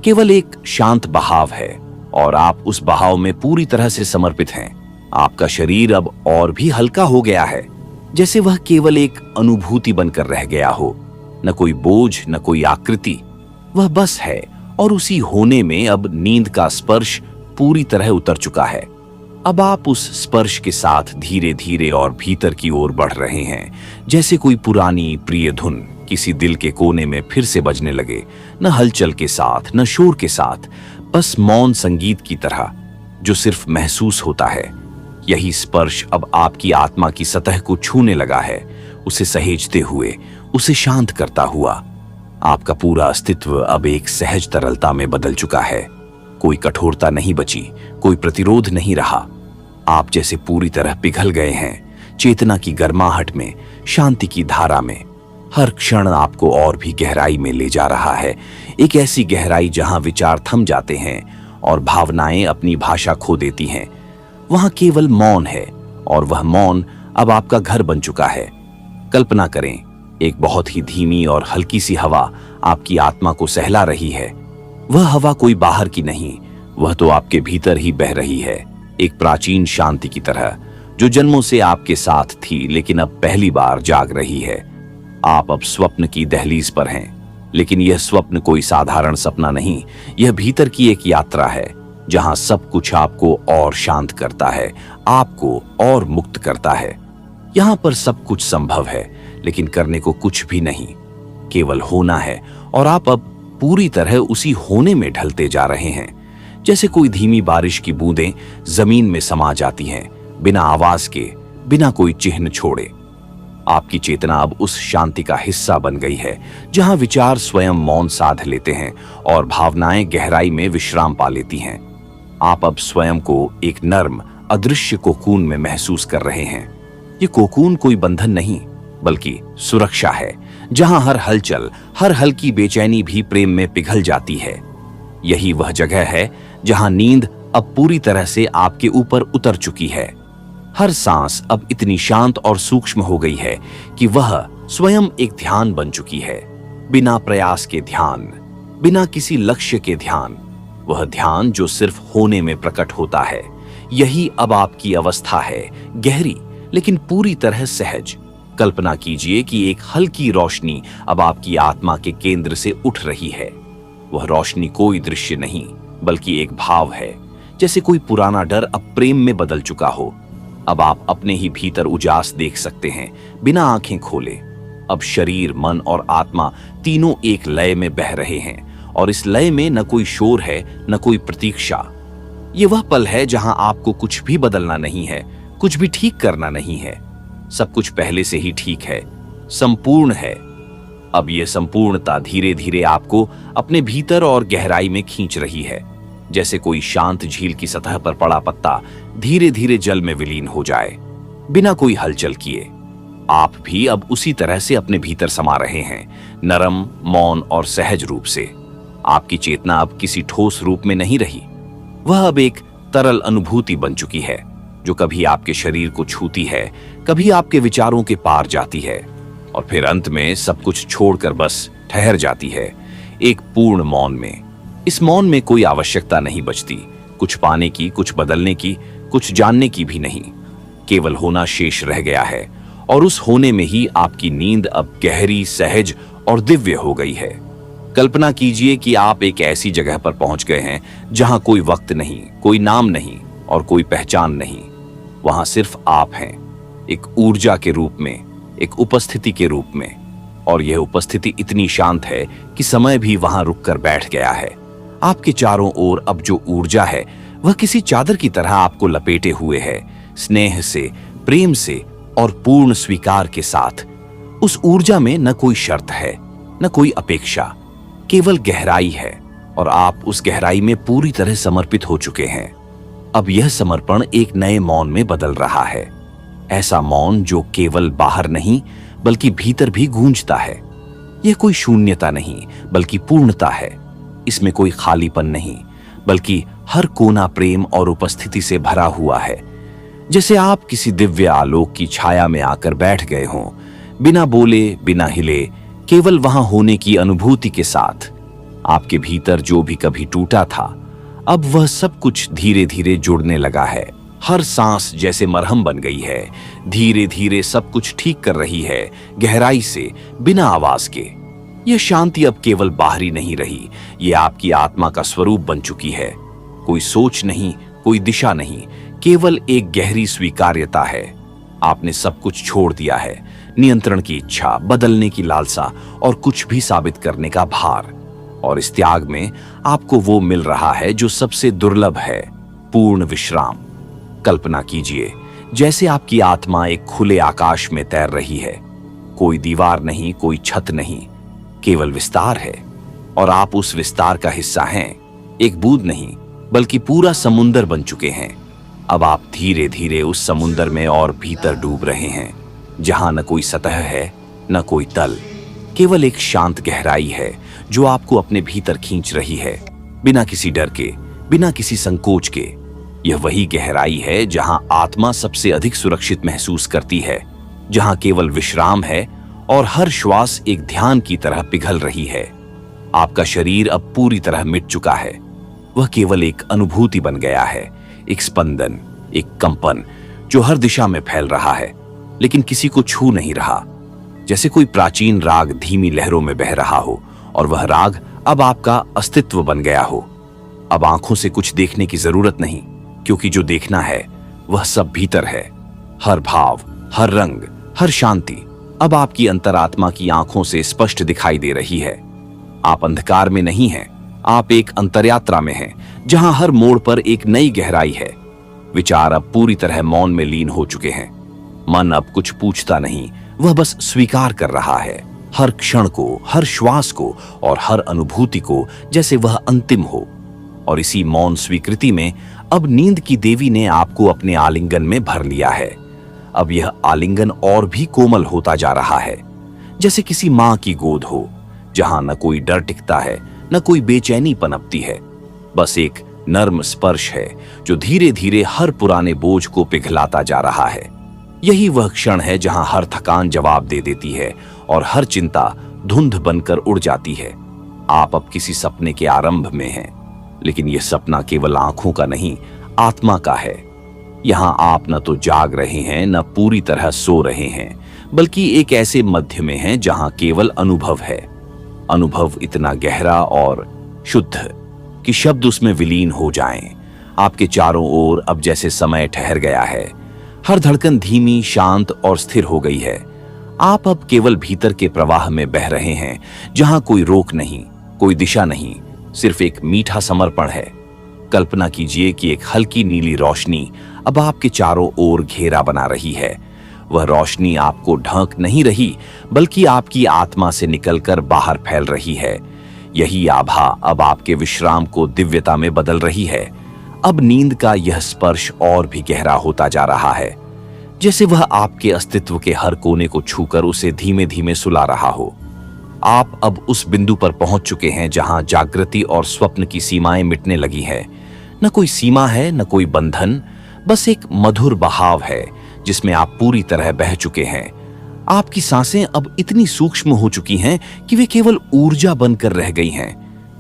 केवल एक शांत बहाव है और आप उस बहाव में पूरी तरह से समर्पित हैं। आपका शरीर अब और भी हल्का हो गया है, जैसे वह केवल एक अनुभूति बनकर रह गया हो। न कोई बोझ, न कोई आकृति, वह बस है। और उसी होने में अब नींद का स्पर्श पूरी तरह उतर चुका है। अब आप उस स्पर्श के साथ धीरे धीरे और भीतर की ओर बढ़ रहे हैं, जैसे कोई पुरानी प्रिय धुन किसी दिल के कोने में फिर से बजने लगे, न हलचल के साथ, न शोर के साथ, बस मौन संगीत की तरह जो सिर्फ महसूस होता है। यही स्पर्श अब आपकी आत्मा की सतह को छूने लगा है, उसे सहेजते हुए, उसे शांत करता हुआ। आपका पूरा अस्तित्व अब एक सहज तरलता में बदल चुका है। कोई कठोरता नहीं बची, कोई प्रतिरोध नहीं रहा। आप जैसे पूरी तरह पिघल गए हैं, चेतना की गर्माहट में, शांति की धारा में। हर क्षण आपको और भी गहराई में ले जा रहा है, एक ऐसी गहराई जहां विचार थम जाते हैं और भावनाएं अपनी भाषा खो देती हैं। वहां केवल मौन है और वह मौन अब आपका घर बन चुका है। कल्पना करें, एक बहुत ही धीमी और हल्की सी हवा आपकी आत्मा को सहला रही है। वह हवा कोई बाहर की नहीं, वह तो आपके भीतर ही बह रही है, एक प्राचीन शांति की तरह, जो जन्मों से आपके साथ थी लेकिन अब पहली बार जाग रही है। आप अब स्वप्न की दहलीज पर हैं, लेकिन यह स्वप्न कोई साधारण सपना नहीं, यह भीतर की एक यात्रा है, जहां सब कुछ आपको और शांत करता है, आपको और मुक्त करता है। यहां पर सब कुछ संभव है, लेकिन करने को कुछ भी नहीं, केवल होना है। और आप अब पूरी तरह उसी होने में ढलते जा रहे हैं, जैसे कोई धीमी बारिश की बूंदें जमीन में समा जाती हैं, बिना आवाज के, बिना कोई चिन्ह छोड़े। आपकी चेतना अब उस शांति का हिस्सा बन गई है जहां विचार स्वयं मौन साध लेते हैं और भावनाएं गहराई में विश्राम पा लेती हैं। आप अब स्वयं को एक नर्म अदृश्य कोकून में महसूस कर रहे हैं। ये कोकून कोई बंधन नहीं बल्कि सुरक्षा है, जहां हर हलचल, हर हल्की बेचैनी भी प्रेम में पिघल जाती है। यही वह जगह है जहां नींद अब पूरी तरह से आपके ऊपर उतर चुकी है। हर सांस अब इतनी शांत और सूक्ष्म हो गई है कि वह स्वयं एक ध्यान बन चुकी है। बिना प्रयास के ध्यान, बिना किसी लक्ष्य के ध्यान, वह ध्यान जो सिर्फ होने में प्रकट होता है। यही अब आपकी अवस्था है, गहरी लेकिन पूरी तरह सहज। कल्पना कीजिए कि एक हल्की रोशनी अब आपकी आत्मा के केंद्र से उठ रही है। वह रोशनी कोई दृश्य नहीं बल्कि एक भाव है, जैसे कोई पुराना डर अब प्रेम में बदल चुका हो। अब आप अपने ही भीतर उजास देख सकते हैं, बिना आंखें खोले। अब शरीर, मन और आत्मा तीनों एक लय में बह रहे हैं और इस लय में न कोई शोर है, न कोई प्रतीक्षा। ये वह पल है जहां आपको कुछ भी बदलना नहीं है, कुछ भी ठीक करना नहीं है। सब कुछ पहले से ही ठीक है, संपूर्ण है। अब यह संपूर्णता धीरे धीरे आपको अपने भीतर और गहराई में खींच रही है, जैसे कोई शांत झील की सतह पर पड़ा पत्ता धीरे धीरे जल में विलीन हो जाए, बिना कोई हलचल किए। आप भी अब उसी तरह से अपने भीतर समा रहे हैं, नरम, मौन और सहज रूप से। आपकी चेतना अब किसी ठोस रूप में नहीं रही, वह अब एक तरल अनुभूति बन चुकी है, जो कभी आपके शरीर को छूती है, कभी आपके विचारों के पार जाती है और फिर अंत में सब कुछ छोड़कर बस ठहर जाती है, एक पूर्ण मौन में। इस मौन में कोई आवश्यकता नहीं बचती, कुछ पाने की, कुछ बदलने की, कुछ जानने की भी नहीं। केवल होना शेष रह गया है और उस होने में ही आपकी नींद अब गहरी, सहज और दिव्य हो गई है। कल्पना कीजिए कि आप एक ऐसी जगह पर पहुंच गए हैं जहां कोई वक्त नहीं, कोई नाम नहीं और कोई पहचान नहीं। वहां सिर्फ आप हैं, एक ऊर्जा के रूप में, एक उपस्थिति के रूप में। और यह उपस्थिति इतनी शांत है कि समय भी वहां रुककर बैठ गया है। आपके चारों ओर अब जो ऊर्जा है वह किसी चादर की तरह आपको लपेटे हुए है, स्नेह से, प्रेम से और पूर्ण स्वीकार के साथ। उस ऊर्जा में न कोई शर्त है, न कोई अपेक्षा, केवल गहराई है और आप उस गहराई में पूरी तरह समर्पित हो चुके हैं। अब यह समर्पण एक नए मौन में बदल रहा है, ऐसा मौन जो केवल बाहर नहीं बल्कि भीतर भी गूंजता है। यह कोई शून्यता नहीं बल्कि पूर्णता है। इसमें कोई खालीपन नहीं बल्कि हर कोना प्रेम और उपस्थिति से भरा हुआ है, जैसे आप किसी दिव्य आलोक की छाया में आकर बैठ गए हों, बिना बोले, बिना हिले, केवल वहां होने की अनुभूति के साथ। आपके भीतर जो भी कभी टूटा था, अब वह सब कुछ धीरे धीरे जुड़ने लगा है। हर सांस जैसे मरहम बन गई है, धीरे धीरे सब कुछ ठीक कर रही है, गहराई से, बिना आवाज के। यह शांति अब केवल बाहरी नहीं रही, ये आपकी आत्मा का स्वरूप बन चुकी है। कोई सोच नहीं, कोई दिशा नहीं, केवल एक गहरी स्वीकार्यता है। आपने सब कुछ छोड़ दिया है, नियंत्रण की इच्छा, बदलने की लालसा और कुछ भी साबित करने का भार। और इस त्याग में आपको वो मिल रहा है जो सबसे दुर्लभ है, पूर्ण विश्राम। कल्पना कीजिए जैसे आपकी आत्मा एक खुले आकाश में तैर रही है, कोई दीवार नहीं, कोई छत नहीं, केवल विस्तार है और आप उस विस्तार का हिस्सा हैं। एक बूंद नहीं बल्कि पूरा समुंदर बन चुके हैं। अब आप धीरे धीरे उस समुंदर में और भीतर डूब रहे हैं, जहां न कोई सतह है, न कोई तल, केवल एक शांत गहराई है जो आपको अपने भीतर खींच रही है, बिना किसी डर के, बिना किसी संकोच के। यह वही गहराई है जहां आत्मा सबसे अधिक सुरक्षित महसूस करती है, जहां केवल विश्राम है और हर श्वास एक ध्यान की तरह पिघल रही है। आपका शरीर अब पूरी तरह मिट चुका है, वह केवल एक अनुभूति बन गया है, एक स्पंदन, एक कंपन जो हर दिशा में फैल रहा है लेकिन किसी को छू नहीं रहा। जैसे कोई प्राचीन राग धीमी लहरों में बह रहा हो और वह राग अब आपका अस्तित्व बन गया हो। अब आंखों से कुछ देखने की जरूरत नहीं, क्योंकि जो देखना है वह सब भीतर है। हर भाव, हर रंग, हर शांति अब आपकी अंतरात्मा की आंखों से स्पष्ट दिखाई दे रही है। आप अंधकार में नहीं हैं, आप एक अंतर्यात्रा में हैं, जहां हर मोड़ पर एक नई गहराई है। विचार अब पूरी तरह मौन में लीन हो चुके हैं। मन अब कुछ पूछता नहीं वह बस स्वीकार कर रहा है, हर क्षण को, हर श्वास को और हर अनुभूति को, जैसे वह अंतिम हो। और इसी मौन स्वीकृति में अब नींद की देवी ने आपको अपने आलिंगन में भर लिया है। अब यह आलिंगन और भी कोमल होता जा रहा है, जैसे किसी मां की गोद हो, जहां न कोई डर टिकता है, न कोई बेचैनी पनपती है। बस एक नर्म स्पर्श है जो धीरे धीरे हर पुराने बोझ को पिघलाता जा रहा है। यही वह क्षण है जहां हर थकान जवाब दे देती है और हर चिंता धुंध बनकर उड़ जाती है। आप अब किसी सपने के आरंभ में हैं, लेकिन यह सपना केवल आंखों का नहीं, आत्मा का है। यहां आप न तो जाग रहे हैं, न पूरी तरह सो रहे हैं, बल्कि एक ऐसे मध्य में हैं जहां केवल अनुभव है। अनुभव इतना गहरा और शुद्ध कि शब्द उसमें विलीन हो जाएं। आपके चारों ओर अब जैसे समय ठहर गया है। हर धड़कन धीमी, शांत और स्थिर हो गई है। आप अब केवल भीतर के प्रवाह में बह रहे हैं, जहां कोई रोक नहीं, कोई दिशा नहीं, सिर्फ एक मीठा समर्पण है। कल्पना कीजिए कि एक हल्की नीली रोशनी अब आपके चारों ओर घेरा बना रही है। वह रोशनी आपको ढक नहीं रही, बल्कि आपकी आत्मा से निकलकर बाहर फैल रही है। यही आभा अब आपके विश्राम को दिव्यता में बदल रही है। अब नींद का यह स्पर्श और भी गहरा होता जा रहा है, जैसे वह आपके अस्तित्व के हर कोने को छूकर उसे धीमे धीमे सुला रहा हो। आप अब उस बिंदु पर पहुंच चुके हैं जहां जागृति और स्वप्न की सीमाएं मिटने लगी हैं। न कोई सीमा है, न कोई बंधन, बस एक मधुर बहाव है जिसमें आप पूरी तरह बह चुके हैं। आपकी सांसें अब इतनी सूक्ष्म हो चुकी हैं कि वे केवल ऊर्जा बनकर रह गई हैं।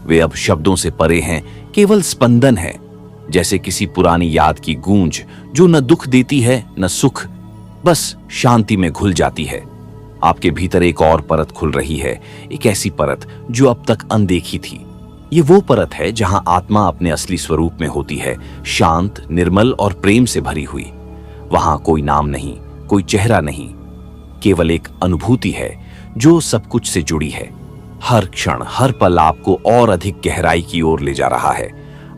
वे अब शब्दों से परे हैं, केवल स्पंदन है, जैसे किसी पुरानी याद की गूंज जो न दुख देती है न सुख, बस शांति में घुल जाती है। आपके भीतर एक और परत खुल रही है, एक ऐसी परत जो अब तक अनदेखी थी। ये वो परत है जहां आत्मा अपने असली स्वरूप में होती है, शांत, निर्मल और प्रेम से भरी हुई। वहां कोई नाम नहीं, कोई चेहरा नहीं, केवल एक अनुभूति है जो सब कुछ से जुड़ी है। हर क्षण, हर पल आपको और अधिक गहराई की ओर ले जा रहा है।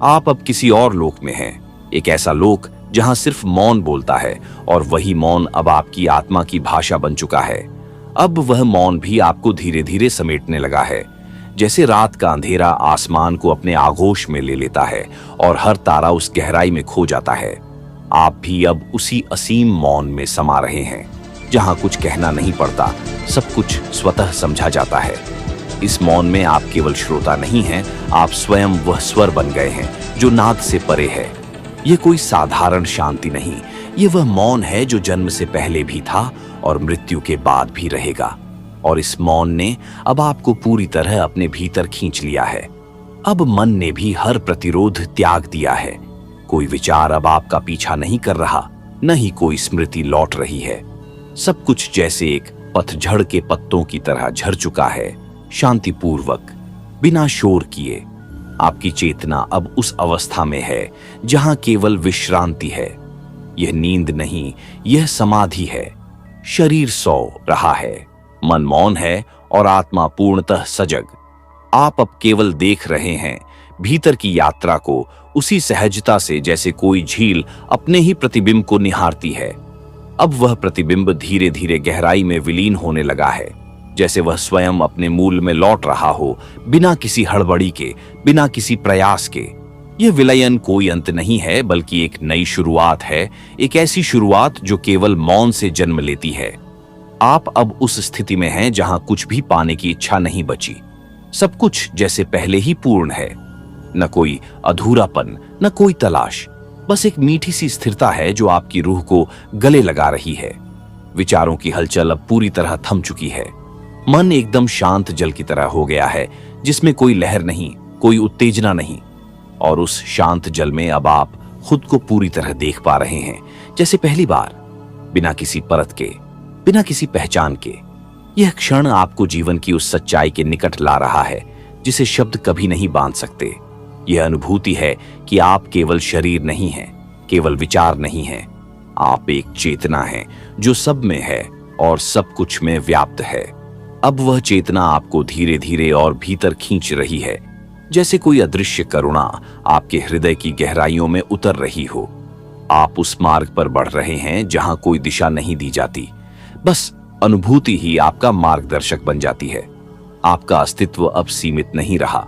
आप अब किसी और लोक में हैं, एक ऐसा लोक जहां सिर्फ मौन बोलता है, और वही मौन अब आपकी आत्मा की भाषा बन चुका है। अब वह मौन भी आपको धीरे धीरे समेटने लगा है, जैसे रात का अंधेरा आसमान को अपने आगोश में ले लेता है और हर तारा उस गहराई में खो जाता है। आप भी अब उसी असीम मौन में समा रहे हैं, जहां कुछ कहना नहीं पड़ता, सब कुछ स्वतः समझा जाता है। इस मौन में आप केवल श्रोता नहीं हैं, आप स्वयं वह स्वर बन गए हैं जो नाद से परे है। यह कोई साधारण शांति नहीं, ये वह मौन है जो जन्म से पहले भी था और मृत्यु के बाद भी रहेगा। और इस मौन ने अब आपको पूरी तरह अपने भीतर खींच लिया है। अब मन ने भी हर प्रतिरोध त्याग दिया है। कोई विचार अब आपका पीछा नहीं कर रहा, न ही कोई स्मृति लौट रही है। सब कुछ जैसे एक पतझड़ के पत्तों की तरह झड़ चुका है, शांतिपूर्वक, बिना शोर किए। आपकी चेतना अब उस अवस्था में है जहां केवल विश्रांति है। यह नींद नहीं, यह समाधि है। शरीर सो रहा है, मन मौन है और आत्मा पूर्णतः सजग। आप अब केवल देख रहे हैं भीतर की यात्रा को, उसी सहजता से जैसे कोई झील अपने ही प्रतिबिंब को निहारती है। अब वह प्रतिबिंब धीरे धीरे गहराई में विलीन होने लगा है, जैसे वह स्वयं अपने मूल में लौट रहा हो, बिना किसी हड़बड़ी के, बिना किसी प्रयास के। यह विलयन कोई अंत नहीं है, बल्कि एक नई शुरुआत है, एक ऐसी शुरुआत जो केवल मौन से जन्म लेती है। आप अब उस स्थिति में हैं जहां कुछ भी पाने की इच्छा नहीं बची। सब कुछ जैसे पहले ही पूर्ण है, न कोई अधूरापन, न कोई तलाश, बस एक मीठी सी स्थिरता है जो आपकी रूह को गले लगा रही है। विचारों की हलचल अब पूरी तरह थम चुकी है। मन एकदम शांत जल की तरह हो गया है, जिसमें कोई लहर नहीं, कोई उत्तेजना नहीं। और उस शांत जल में अब आप खुद को पूरी तरह देख पा रहे हैं, जैसे पहली बार, बिना किसी परत के, बिना किसी पहचान के। यह क्षण आपको जीवन की उस सच्चाई के निकट ला रहा है जिसे शब्द कभी नहीं बांध सकते। यह अनुभूति है कि आप केवल शरीर नहीं हैं, केवल विचार नहीं हैं। आप एक चेतना हैं जो सब में है और सब कुछ में व्याप्त है। अब वह चेतना आपको धीरे धीरे और भीतर खींच रही है, जैसे कोई अदृश्य करुणा आपके हृदय की गहराइयों में उतर रही हो। आप उस मार्ग पर बढ़ रहे हैं जहां कोई दिशा नहीं दी जाती, बस अनुभूति ही आपका मार्गदर्शक बन जाती है। आपका अस्तित्व अब सीमित नहीं रहा,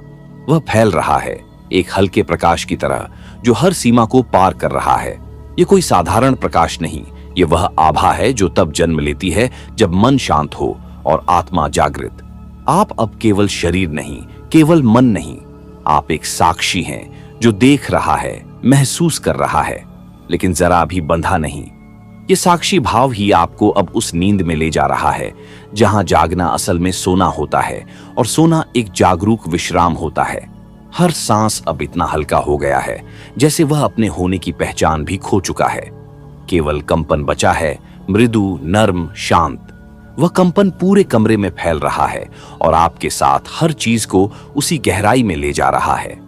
वह फैल रहा है, एक हल्के प्रकाश की तरह जो हर सीमा को पार कर रहा है। ये कोई साधारण प्रकाश नहीं, ये वह आभा है जो तब जन्म लेती है जब मन शांत हो और आत्मा जागृत। आप अब केवल शरीर नहीं, केवल मन नहीं, आप एक साक्षी हैं जो देख रहा है, महसूस कर रहा है, लेकिन जरा भी बंधा नहीं। ये साक्षी भाव ही आपको अब उस नींद में ले जा रहा है जहां जागना असल में सोना होता है और सोना एक जागरूक विश्राम होता है। हर सांस अब इतना हल्का हो गया है जैसे वह अपने होने की पहचान भी खो चुका है। केवल कंपन बचा है, मृदु, नर्म, शांत। वह कंपन पूरे कमरे में फैल रहा है और आपके साथ हर चीज को उसी गहराई में ले जा रहा है।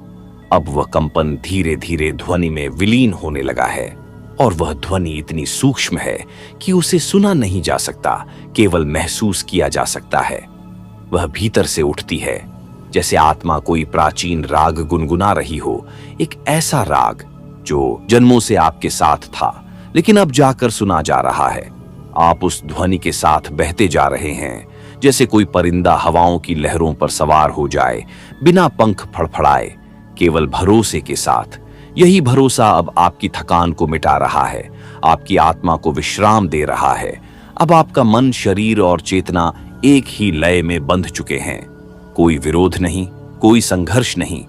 अब वह कंपन धीरे धीरे ध्वनि में विलीन होने लगा है और वह ध्वनि इतनी सूक्ष्म है कि उसे सुना नहीं जा सकता, केवल महसूस किया जा सकता है। वह भीतर से उठती है जैसे आत्मा कोई प्राचीन राग गुनगुना रही हो, एक ऐसा राग जो जन्मों से आपके साथ था लेकिन अब जाकर सुना जा रहा है। आप उस ध्वनि के साथ बहते जा रहे हैं जैसे कोई परिंदा हवाओं की लहरों पर सवार हो जाए, बिना पंख फड़फड़ाए, केवल भरोसे के साथ। यही भरोसा अब आपकी थकान को मिटा रहा है, आपकी आत्मा को विश्राम दे रहा है। अब आपका मन, शरीर और चेतना एक ही लय में बंध चुके हैं। कोई विरोध नहीं, कोई संघर्ष नहीं,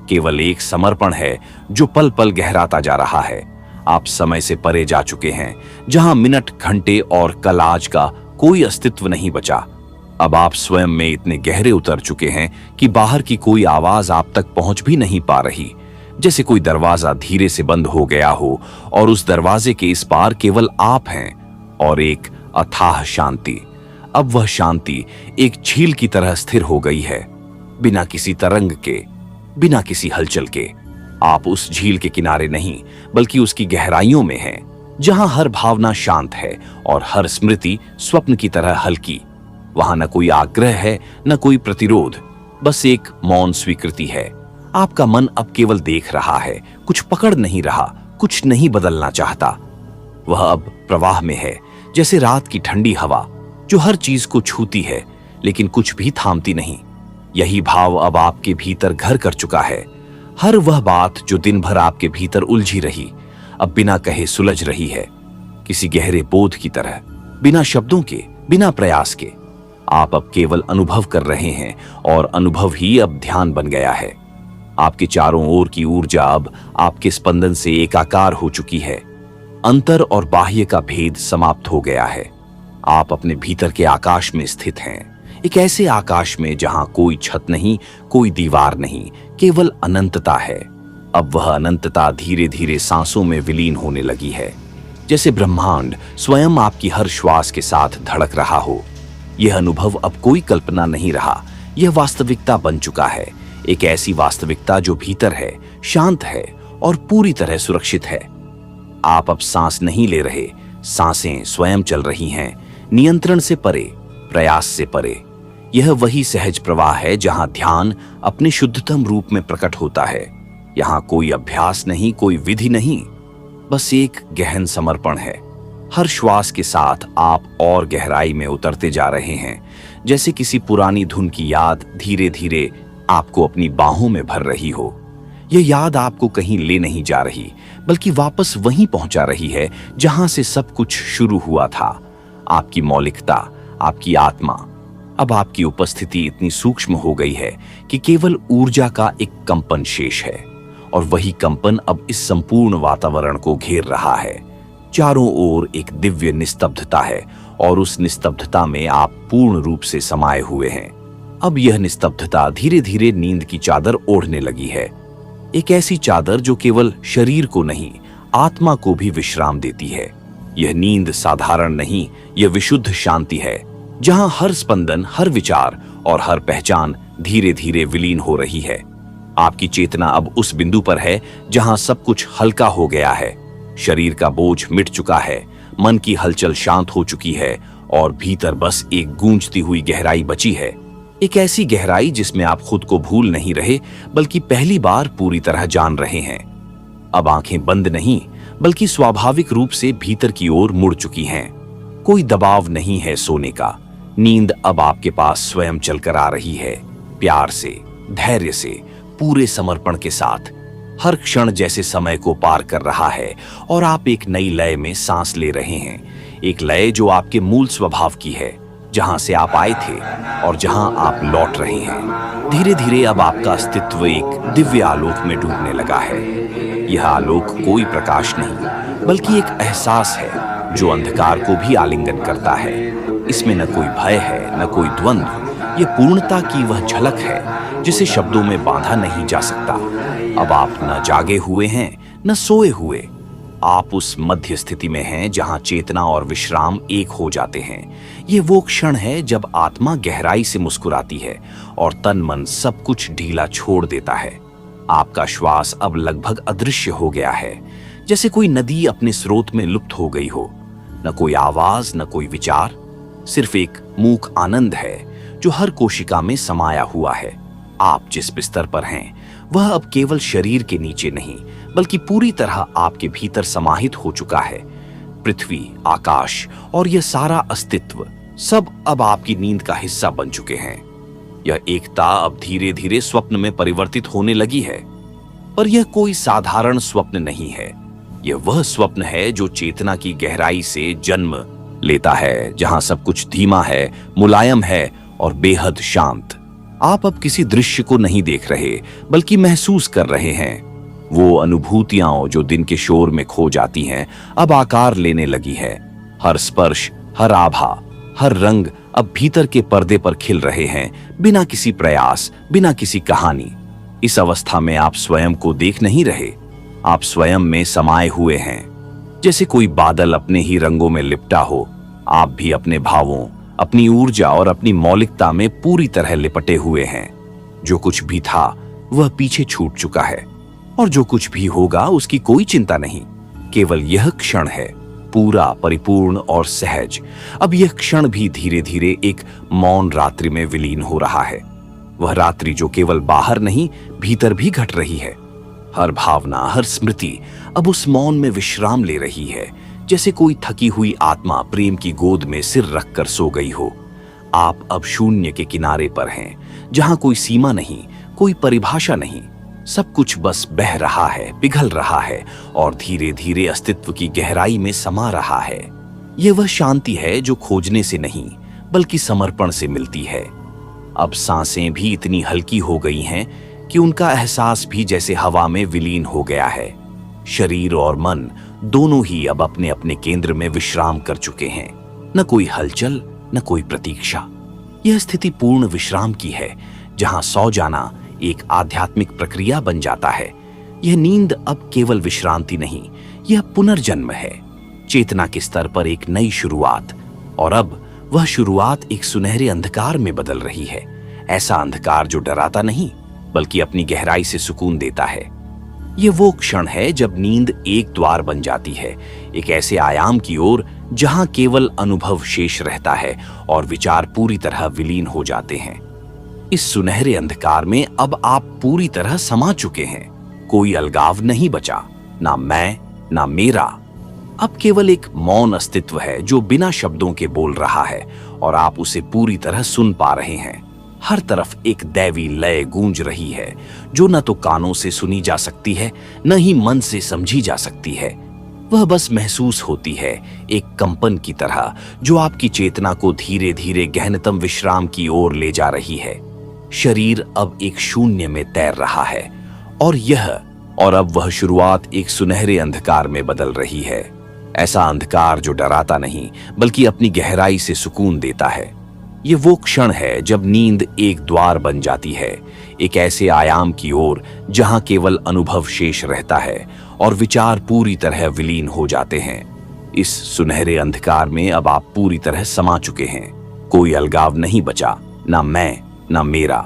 केवल एक समर्पण है जो पल पल गहराता जा रहा है। आप समय से परे जा चुके हैं, जहां मिनट, घंटे और कल आज का कोई अस्तित्व नहीं बचा। अब आप स्वयं में इतने गहरे उतर चुके हैं कि बाहर की कोई आवाज आप तक पहुंच भी नहीं पा रही। जैसे कोई दरवाजा धीरे से बंद हो गया हो और उस दरवाजे के इस पार केवल आप हैं और एक अथाह शांति। अब वह शांति एक झील की तरह स्थिर हो गई है, बिना किसी तरंग के, बिना किसी हलचल के। आप उस झील के किनारे नहीं बल्कि उसकी गहराइयों में हैं, जहां हर भावना शांत है और हर स्मृति स्वप्न की तरह हल्की। वहां न कोई आग्रह है, न कोई प्रतिरोध, बस एक मौन स्वीकृति है। आपका मन अब केवल देख रहा है, कुछ पकड़ नहीं रहा, कुछ नहीं बदलना चाहता। वह अब प्रवाह में है, जैसे रात की ठंडी हवा जो हर चीज को छूती है लेकिन कुछ भी थामती नहीं। यही भाव अब आपके भीतर घर कर चुका है। हर वह बात जो दिन भर आपके भीतर उलझी रही, अब बिना कहे सुलझ रही है, किसी गहरे बोध की तरह, बिना शब्दों के, बिना प्रयास के। आप अब केवल अनुभव कर रहे हैं और अनुभव ही अब ध्यान बन गया है। आपके चारों ओर की ऊर्जा अब आपके स्पंदन से एकाकार हो चुकी है। अंतर और बाह्य का भेद समाप्त हो गया है। आप अपने भीतर के आकाश में स्थित हैं, एक ऐसे आकाश में जहां कोई छत नहीं, कोई दीवार नहीं, केवल अनंतता है। अब वह अनंतता धीरे धीरे सांसों में विलीन होने लगी है, जैसे ब्रह्मांड स्वयं आपकी हर श्वास के साथ धड़क रहा हो। यह अनुभव अब कोई कल्पना नहीं रहा, यह वास्तविकता बन चुका है। एक ऐसी वास्तविकता जो भीतर है, शांत है और पूरी तरह सुरक्षित है। आप अब सांस नहीं ले रहे, सांसें स्वयं चल रही हैं, नियंत्रण से परे, प्रयास से परे। यह वही सहज प्रवाह है जहां ध्यान अपने शुद्धतम रूप में प्रकट होता है। यहां कोई अभ्यास नहीं, कोई विधि नहीं, बस एक गहन समर्पण है। हर श्वास के साथ आप और गहराई में उतरते जा रहे हैं, जैसे किसी पुरानी धुन की याद धीरे धीरे आपको अपनी बाहों में भर रही हो। यह याद आपको कहीं ले नहीं जा रही, बल्कि वापस वहीं पहुंचा रही है जहां से सब कुछ शुरू हुआ था। आपकी मौलिकता, आपकी आत्मा। अब आपकी उपस्थिति इतनी सूक्ष्म हो गई है कि केवल ऊर्जा का एक कंपन शेष है, और वही कंपन अब इस संपूर्ण वातावरण को घेर रहा है। चारों ओर एक दिव्य निस्तब्धता है और उस निस्तब्धता में आप पूर्ण रूप से समाये हुए हैं। अब यह निस्तब्धता धीरे धीरे नींद की चादर ओढ़ने लगी है, एक ऐसी चादर जो केवल शरीर को नहीं, आत्मा को भी विश्राम देती है। यह नींद साधारण नहीं, यह विशुद्ध शांति है, जहां हर स्पंदन, हर विचार और हर पहचान धीरे धीरे विलीन हो रही है। आपकी चेतना अब उस बिंदु पर है जहां सब कुछ हल्का हो गया है। शरीर का बोझ मिट चुका है, मन की हलचल शांत हो चुकी है और भीतर बस एक गूंजती हुई गहराई बची है। एक ऐसी गहराई जिसमें आप खुद को भूल नहीं रहे, बल्कि पहली बार पूरी तरह जान रहे हैं। अब आंखें बंद नहीं, बल्कि स्वाभाविक रूप से भीतर की ओर मुड़ चुकी हैं। कोई दबाव नहीं है सोने का। नींद अब आपके पास स्वयं चलकर आ रही है, प्यार से, धैर्य से, पूरे समर्पण के साथ। हर क्षण जैसे समय को पार कर रहा है और आप एक नई लय में सांस ले रहे हैं। एक लय जो आपके मूल स्वभाव की है, जहां से आप आए थे और जहां आप लौट रहे हैं। धीरे धीरे अब आपका अस्तित्व एक दिव्य आलोक में डूबने लगा है। यह आलोक कोई प्रकाश नहीं, बल्कि एक एहसास है जो अंधकार को भी आलिंगन करता है। इसमें न कोई भय है, न कोई द्वंद्व। ये पूर्णता की वह झलक है जिसे शब्दों में बांधा नहीं जा सकता। अब आप न जागे हुए हैं, न सोए हुए। आप उस मध्य स्थिति में हैं जहां चेतना और विश्राम एक हो जाते हैं। ये वो क्षण है जब आत्मा गहराई से मुस्कुराती है और तन मन सब कुछ ढीला छोड़ देता है। आपका श्वास अब लगभग अदृश्य हो गया है, जैसे कोई नदी अपने स्रोत में लुप्त हो गई हो। न कोई आवाज, न कोई विचार, सिर्फ एक मूक आनंद है जो हर कोशिका में समाया हुआ है। आप जिस बिस्तर पर हैं वह अब केवल शरीर के नीचे नहीं, बल्कि पूरी तरह आपके भीतर समाहित हो चुका है। पृथ्वी, आकाश और यह सारा अस्तित्व सब अब आपकी नींद का हिस्सा बन चुके हैं। यह एकता अब धीरे धीरे स्वप्न में परिवर्तित होने लगी है। पर यह कोई साधारण स्वप्न नहीं है। यह वह स्वप्न है जो चेतना की गहराई से जन्म लेता है, जहां सब कुछ धीमा है, मुलायम है और बेहद शांत। आप अब किसी दृश्य को नहीं देख रहे, बल्कि महसूस कर रहे हैं। वो अनुभूतियां जो दिन के शोर में खो जाती हैं, अब आकार लेने लगी है। हर स्पर्श, हर आभा, हर रंग अब भीतर के पर्दे पर खिल रहे हैं, बिना किसी प्रयास, बिना किसी कहानी। इस अवस्था में आप स्वयं को देख नहीं रहे, आप स्वयं में समाये हुए हैं। जैसे कोई बादल अपने ही रंगों में लिपटा हो, आप भी अपने भावों, अपनी ऊर्जा और अपनी मौलिकता में पूरी तरह लिपटे हुए हैं। जो कुछ भी था वह पीछे छूट चुका है और जो कुछ भी होगा उसकी कोई चिंता नहीं। केवल यह क्षण है, पूरा, परिपूर्ण और सहज। अब यह क्षण भी धीरे धीरे एक मौन रात्रि में विलीन हो रहा है। वह रात्रि जो केवल बाहर नहीं, भीतर भी घट रही है। हर भावना, हर स्मृति अब उस मौन में विश्राम ले रही है, जैसे कोई थकी हुई आत्मा प्रेम की गोद में सिर रखकर सो गई हो। आप अब शून्य के किनारे पर हैं, जहां कोई सीमा नहीं, कोई परिभाषा नहीं। सब कुछ बस बह रहा है, पिघल रहा है और धीरे धीरे अस्तित्व की गहराई में समा रहा है। यह वह शांति है जो खोजने से नहीं, बल्कि समर्पण से मिलती है। अब सांसें भी इतनी हल्की हो गई हैं कि उनका एहसास भी जैसे हवा में विलीन हो गया है। शरीर और मन दोनों ही अब अपने अपने केंद्र में विश्राम कर चुके हैं। न कोई हलचल, न कोई प्रतीक्षा। यह स्थिति पूर्ण विश्राम की है, जहां सो जाना एक आध्यात्मिक प्रक्रिया बन जाता है। यह नींद अब केवल विश्रांति नहीं, यह पुनर्जन्म है। चेतना के स्तर पर एक नई शुरुआत, और अब वह शुरुआत एक सुनहरे अंधकार में बदल रही है। ऐसा अंधकार जो डराता नहीं, बल्कि अपनी गहराई से सुकून देता है। यह वो क्षण है जब नींद एक द्वार बन जाती है, एक ऐसे आयाम की ओर जहां केवल अनुभव शेष रहता है और विचार पूरी तरह विलीन हो जाते हैं। इस सुनहरे अंधकार में अब आप पूरी तरह समा चुके हैं। कोई अलगाव नहीं बचा, ना मैं, ना मेरा। अब केवल एक मौन अस्तित्व है जो बिना शब्दों के बोल रहा है और आप उसे पूरी तरह सुन पा रहे हैं। हर तरफ एक दैवी लय गूंज रही है, जो न तो कानों से सुनी जा सकती है, न ही मन से समझी जा सकती है। वह बस महसूस होती है, एक कंपन की तरह जो आपकी चेतना को धीरे धीरे गहनतम विश्राम की ओर ले जा रही है। शरीर अब एक शून्य में तैर रहा है और अब वह शुरुआत एक सुनहरे अंधकार में बदल रही है। ऐसा अंधकार जो डराता नहीं, बल्कि अपनी गहराई से सुकून देता है। ये वो क्षण है जब नींद एक द्वार बन जाती है, एक ऐसे आयाम की ओर जहां केवल अनुभव शेष रहता है और विचार पूरी तरह विलीन हो जाते हैं। इस सुनहरे अंधकार में अब आप पूरी तरह समा चुके हैं। कोई अलगाव नहीं बचा, ना मैं, ना मेरा।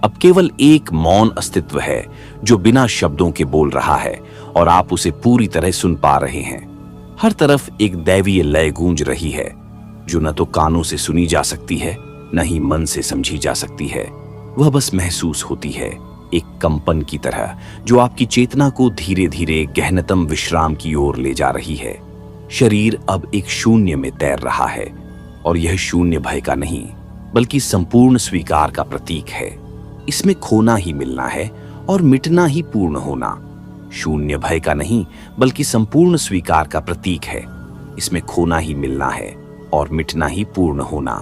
अब केवल एक मौन अस्तित्व है जो बिना शब्दों के बोल रहा है और आप उसे पूरी तरह सुन पा रहे हैं। हर तरफ एक दैवीय लय गूंज रही है, जो न तो कानों से सुनी जा सकती है, न ही मन से समझी जा सकती है। वह बस महसूस होती है, एक कंपन की तरह जो आपकी चेतना को धीरे धीरे गहनतम विश्राम की ओर ले जा रही है। शरीर अब एक शून्य में तैर रहा है और यह शून्य भय का नहीं बल्कि संपूर्ण स्वीकार का प्रतीक है। इसमें खोना ही मिलना है और मिटना ही पूर्ण होना। शून्य भय का नहीं बल्कि संपूर्ण स्वीकार का प्रतीक है। इसमें खोना ही मिलना है और मिटना ही पूर्ण होना।